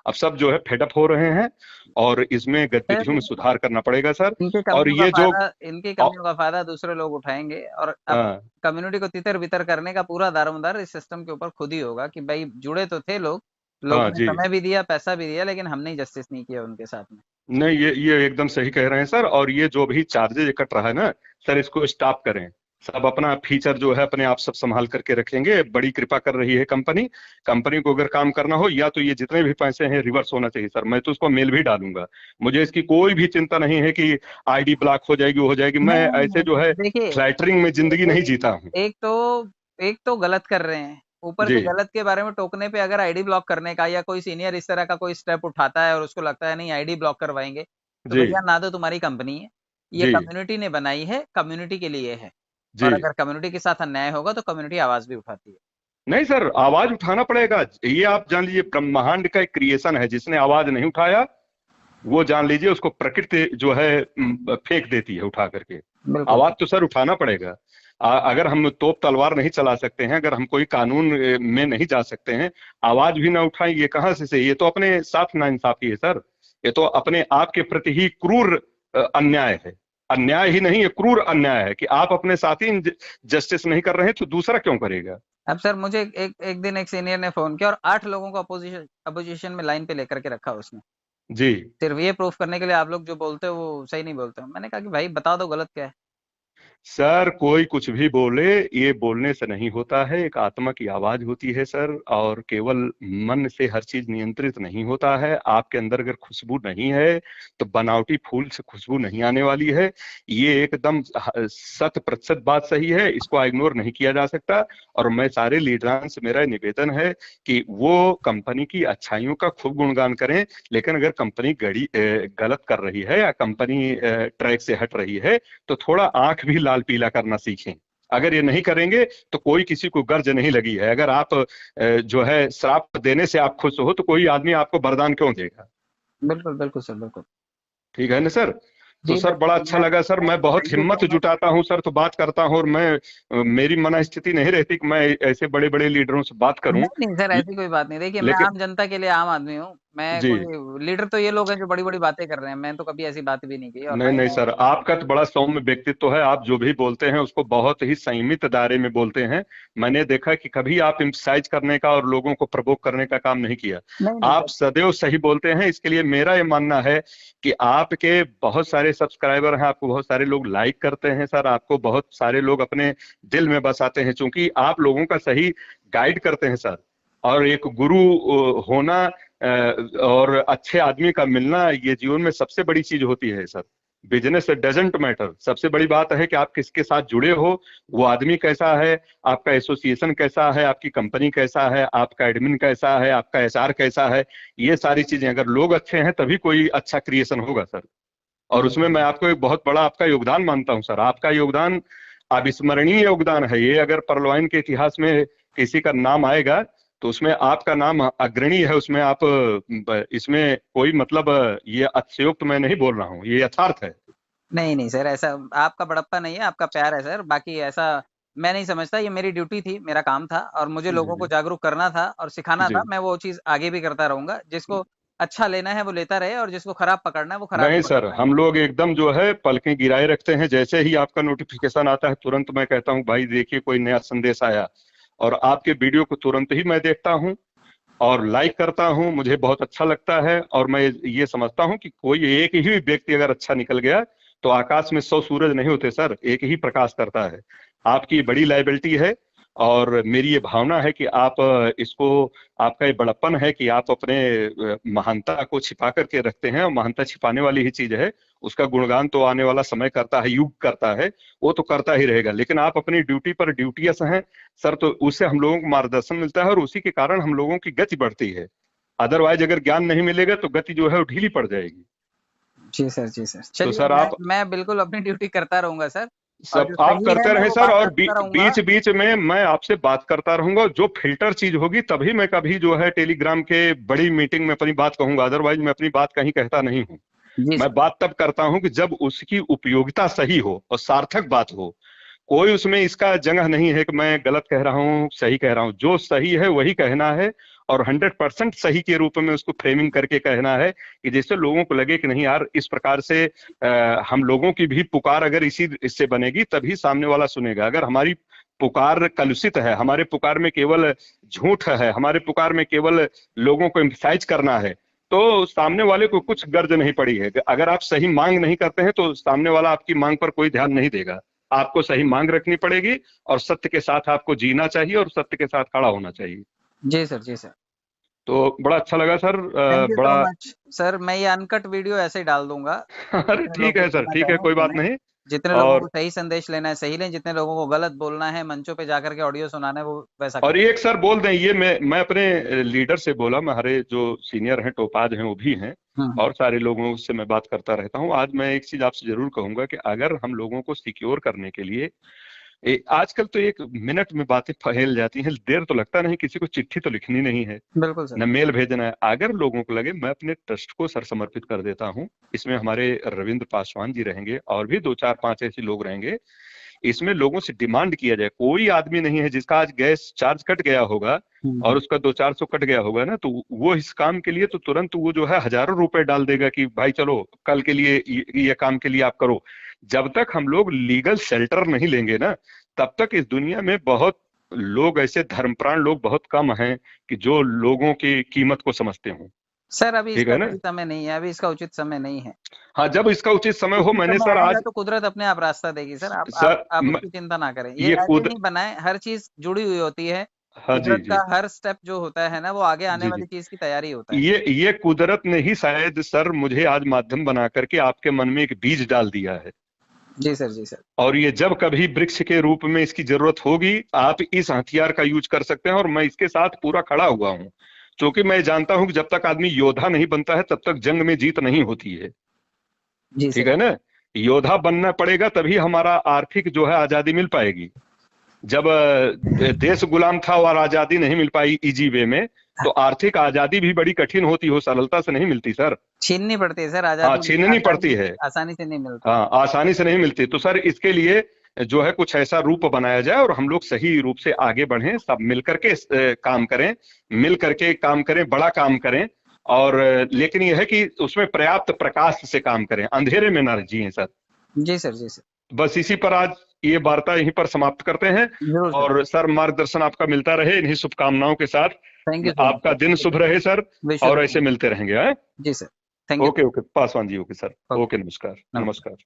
अब सब जो है फेडअप हो रहे हैं और इसमें गतिविधियों में सुधार करना पड़ेगा सर। और ये जो इनकी कमियों का फायदा दूसरे लोग उठाएंगे और अब कम्युनिटी को तितर बितर करने का पूरा दारोमदार इस सिस्टम के ऊपर खुद ही होगा कि भाई जुड़े तो थे लोग ने समय भी दिया, पैसा भी दिया, लेकिन हमने जस्टिस नहीं किया उनके साथ में। नहीं, ये एकदम सही कह रहे हैं सर। और ये जो भी चार्जेज कट रहा है ना सर, इसको स्टॉप करें। सब अपना फीचर जो है अपने आप सब संभाल करके रखेंगे। बड़ी कृपा कर रही है कंपनी। कंपनी को अगर काम करना हो, या तो ये जितने भी पैसे हैं रिवर्स होना चाहिए सर। मैं तो उसको मेल भी डालूंगा, मुझे इसकी कोई भी चिंता नहीं है कि आईडी ब्लॉक हो जाएगी, हो जाएगी। मैं ऐसे जो है फ्लैटरिंग में जिंदगी नहीं जीता हूँ। एक तो गलत कर रहे हैं, ऊपर से गलत के बारे में टोकने पे अगर आईडी ब्लॉक करने का या कोई सीनियर इस तरह का कोई स्टेप उठाता है और उसको लगता है नहीं आईडी ब्लॉक करवाएंगे, तो भैया ना तो तुम्हारी कंपनी है, ये कम्युनिटी ने बनाई है, कम्युनिटी के लिए है। और अगर कम्युनिटी के साथ अन्याय होगा तो कम्युनिटी आवाज भी उठाती है। नहीं सर, आवाज उठाना पड़ेगा। ये आप जान लीजिए ब्रह्मांड का एक क्रिएशन है, जिसने आवाज नहीं उठाया वो जान लीजिए उसको प्रकृति जो है फेंक देती है उठा करके। आवाज तो सर उठाना पड़ेगा। अगर हम तोप तलवार नहीं चला सकते हैं, अगर हम कोई कानून में नहीं जा सकते हैं, आवाज भी ना उठाएं, ये कहां से? ये तो अपने साथ नाइंसाफी है सर। ये तो अपने आप के प्रति ही क्रूर अन्याय है। अन्याय ही नहीं, ये क्रूर अन्याय है कि आप अपने साथी जस्टिस नहीं कर रहे हैं तो दूसरा क्यों करेगा। अब सर मुझे एक दिन एक सीनियर ने फोन किया और 8 लोगों को अपोजिशन में लाइन पे लेकर के रखा उसने जी, सिर्फ ये प्रूफ करने के लिए आप लोग जो बोलते हो वो सही नहीं बोलते हो। मैंने कहा कि भाई बता दो गलत क्या है। सर कोई कुछ भी बोले, ये बोलने से नहीं होता है, एक आत्मा की आवाज होती है सर। और केवल मन से हर चीज नियंत्रित नहीं होता है। आपके अंदर अगर खुशबू नहीं है तो बनावटी फूल से खुशबू नहीं आने वाली है। ये एकदम 100% बात सही है, इसको इग्नोर नहीं किया जा सकता। और मैं सारे लीडरान से मेरा निवेदन है कि वो कंपनी की अच्छाइयों का खूब गुणगान करें, लेकिन अगर कंपनी गलत कर रही है या कंपनी ट्रैक से हट रही है तो थोड़ा आंख भी लाल पीला करना सीखें। अगर ये नहीं करेंगे तो कोई किसी को गर्ज नहीं लगी है। अगर आप जो है श्राप देने से आप खुश हो तो कोई आदमी आपको वरदान क्यों देगा। बिल्कुल बिल्कुल सर, बिल्कुल ठीक है ना सर। तो सर बड़ा अच्छा लगा सर। मैं बहुत हिम्मत जुटाता हूँ सर, तो बात करता हूँ। और मैं मेरी मन स्थिति नहीं रहती कि मैं ऐसे बड़े बड़े लीडरों से बात करूं। नहीं सर, ऐसी कोई बात नहीं। देखिए मैं आम जनता के लिए आम आदमी हूँ। मैं कोई लीडर तो ये लोग हैं जो बड़ी बड़ी बातें कर रहे हैं, मैं तो कभी ऐसी बात भी नहीं की। और नहीं सर, आपका तो बड़ा सौम्य व्यक्तित्व है। आप जो भी बोलते हैं उसको बहुत ही संयमित दायरे में बोलते हैं। मैंने देखा कि कभी आप एम्फसाइज करने का और लोगों को प्रवोक करने का काम नहीं किया। आप सदैव सही बोलते हैं। इसके लिए मेरा ये मानना है कि आपके बहुत सारे सब्सक्राइबर हैं, आपको बहुत सारे लोग लाइक करते हैं सर, आपको बहुत सारे लोग अपने दिल में बसाते हैं, क्योंकि आप लोगों का सही गाइड करते हैं सर। और एक गुरु होना और अच्छे आदमी का मिलना, ये जीवन में सबसे बड़ी चीज होती है सर। बिजनेस डजंट मैटर, सबसे बड़ी बात है कि आप किसके साथ जुड़े हो, वो आदमी कैसा है, आपका एसोसिएशन कैसा है, आपकी कंपनी कैसा है, आपका एडमिन कैसा है, आपका एचआर कैसा है। ये सारी चीजें अगर लोग अच्छे हैं तभी कोई अच्छा क्रिएशन होगा सर। और उसमें मैं आपको एक बहुत बड़ा आपका योगदान मानता हूं सर। आपका योगदान अविस्मरणीय योगदान है। ये अगर परलवाइन के इतिहास में किसी का नाम आएगा तो उसमें आपका नाम अग्रणी है। उसमें आप, इसमें कोई मतलब ये अतिशयोक्त मैं नहीं बोल रहा हूँ, ये यथार्थ है। नहीं सर, ऐसा आपका बड़प्पा नहीं है, आपका प्यार है सर। बाकी ऐसा मैं नहीं समझता। ये मेरी ड्यूटी थी, मेरा काम था और मुझे लोगों को जागरूक करना था और सिखाना था। मैं वो चीज आगे भी करता रहूंगा। जिसको अच्छा लेना है वो लेता रहे और जिसको खराब पकड़ना है वो खराब। नहीं सर, हम लोग एकदम जो है पलकें गिराए रखते हैं। जैसे ही आपका नोटिफिकेशन आता है तुरंत मैं कहता हूँ भाई देखिए कोई नया संदेश आया, और आपके वीडियो को तुरंत ही मैं देखता हूं और लाइक करता हूं। मुझे बहुत अच्छा लगता है और मैं ये समझता हूं कि कोई एक ही व्यक्ति अगर अच्छा निकल गया तो आकाश में 100 सूरज नहीं होते सर, एक ही प्रकाश करता है। आपकी बड़ी लायबिलिटी है, और मेरी ये भावना है कि आप इसको, आपका ये बड़प्पन है कि आप अपने महानता को छिपा करके रखते हैं, और महानता छिपाने वाली ही चीज है। उसका गुणगान तो आने वाला समय करता है, युग करता है, वो तो करता ही रहेगा। लेकिन आप अपनी ड्यूटी पर ड्यूटियस हैं सर, तो उससे हम लोगों को मार्गदर्शन मिलता है, और उसी के कारण हम लोगों की गति बढ़ती है। अदरवाइज अगर ज्ञान नहीं मिलेगा तो गति जो है वो ढीली पड़ जाएगी। जी सर, जी सर। तो चलिए, सर आप मैं बिल्कुल अपनी ड्यूटी करता रहूंगा सर, और सब जो आप सही है करते मैं रहे वो सर, बात और करता रहूंगा। बीच बीच में मैं आपसे बात करता रहूंगा। जो फिल्टर चीज होगी तभी मैं कभी जो है टेलीग्राम के बड़ी मीटिंग में अपनी बात कहूंगा, अदरवाइज मैं अपनी बात कहीं कहता नहीं हूँ। जी मैं सर। बात तब करता हूं कि जब उसकी उपयोगिता सही हो और सार्थक बात हो। कोई उसमें इसका जगह नहीं है कि मैं गलत कह रहा हूँ, सही कह रहा हूँ। जो सही है वही कहना है, और 100% सही के रूप में उसको फ्रेमिंग करके कहना है, कि जिससे लोगों को लगे कि नहीं यार, इस प्रकार से हम लोगों की भी पुकार अगर इससे बनेगी तभी सामने वाला सुनेगा। अगर हमारी पुकार कलुषित है, हमारे पुकार में केवल झूठ है, हमारे पुकार में केवल लोगों को एम्फसाइज करना है, तो सामने वाले को कुछ गर्ज नहीं पड़ी है। अगर आप सही मांग नहीं करते हैं तो सामने वाला आपकी मांग पर कोई ध्यान नहीं देगा। आपको सही मांग रखनी पड़ेगी, और सत्य के साथ आपको जीना चाहिए, और सत्य के साथ खड़ा होना चाहिए। जी सर, जी सर। तो बड़ा अच्छा लगा सर, थैंक यू बड़ा सो मच सर। मैं ये अनकट वीडियो ऐसे ही डाल दूंगा, अरे जितने ठीक लोग है को सर, सुनना ठीक है, चाहें कोई बात सुने, नहीं। जितने लोगों को और सही संदेश लेना है सही लें, जितने लोगों को गलत बोलना है मंचों पे जाकर के ऑडियो सुनाना है वो वैसा और करें। एक सर बोल दें, ये मैं अपने लीडर से बोला, हमारे जो सीनियर हैं, टोपाज हैं, वो भी हैं, और सारे लोगों से मैं बात करता रहता हूँ। आज मैं एक चीज आपसे जरूर कहूंगा कि अगर हम लोगों को सिक्योर करने के लिए, आजकल तो 1 मिनट में बातें फैल जाती हैं, देर तो लगता नहीं, किसी को चिट्ठी तो लिखनी नहीं है, बिल्कुल सर। न मेल भेजना है। अगर लोगों को लगे, मैं अपने ट्रस्ट को सर समर्पित कर देता हूँ। इसमें हमारे रविंद्र पासवान जी रहेंगे, और भी 2 4 5 ऐसे लोग रहेंगे। इसमें लोगों से डिमांड किया जाए, कोई आदमी नहीं है जिसका आज गैस चार्ज कट गया होगा और उसका 200-400 कट गया होगा ना, तो वो इस काम के लिए तो तुरंत वो जो है हजारों रुपए डाल देगा कि भाई चलो कल के लिए ये काम के लिए आप करो। जब तक हम लोग लीगल शेल्टर नहीं लेंगे ना, तब तक इस दुनिया में बहुत लोग, ऐसे धर्मप्राण लोग बहुत कम हैं कि जो लोगों की कीमत को समझते हों। सर अभी ठीक इसका है ना? सही समय नहीं है, अभी इसका उचित समय नहीं है। हाँ, जब इसका उचित समय हो। उचित मैंने समय सर आएगा आज, तो कुदरत अपने आप रास्ता देगी सर, सर आप उसकी चिंता ना करें। ये ये ऐसे खुद, नहीं बनाए, हर चीज जुड़ी हुई होती है। हाँ जी कुदरत जी का हर स्टेप जो होता है ना, वो आगे आने जी जी, वाली चीज की तैयारी होता है। ये कुदरत ने ही शायद सर मुझे आज माध्यम बना करके आपके मन में एक बीज डाल दिया है। जी सर, जी सर। और ये जब कभी वृक्ष के रूप में इसकी जरूरत होगी, आप इस हथियार का यूज कर सकते हैं, और मैं इसके साथ पूरा खड़ा हुआ हूं। क्योंकि मैं जानता हूं कि जब तक आदमी योद्धा नहीं बनता है तब तक जंग में जीत नहीं होती है। जी ठीक सर। है ना? योद्धा बनना पड़ेगा, तभी हमारा आर्थिक जो है आजादी मिल पाएगी। जब देश गुलाम था और आजादी नहीं मिल पाई इजी वे में, तो आर्थिक आजादी भी बड़ी कठिन होती हो, सरलता से नहीं मिलती सर। छीननी पड़ती है सर हाँ, आजादी, छीननी पड़ती आसानी है। आसानी से नहीं मिलती। हाँ, आसानी से नहीं मिलती। तो सर इसके लिए जो है कुछ ऐसा रूप बनाया जाए, और हम लोग सही रूप से आगे बढ़ें, सब मिल करके काम करें, मिल करके काम करें, बड़ा काम करें। और लेकिन यह है कि उसमें पर्याप्त प्रकाश से काम करें, अंधेरे में ना जिए सर। जी सर, जी सर। बस इसी पर आज ये वार्ता यहीं पर समाप्त करते हैं। जरूर सर। और सर मार्गदर्शन आपका मिलता रहे इन्हीं शुभकामनाओं के साथ। थैंक यू सो आपका मच दिन शुभ रहे सर, सर। और ऐसे मिलते रहेंगे। जी sir. Thank you. Okay okay Paswan ji, okay sir, okay, okay, नमस्कार नमस्कार। नमस्कार।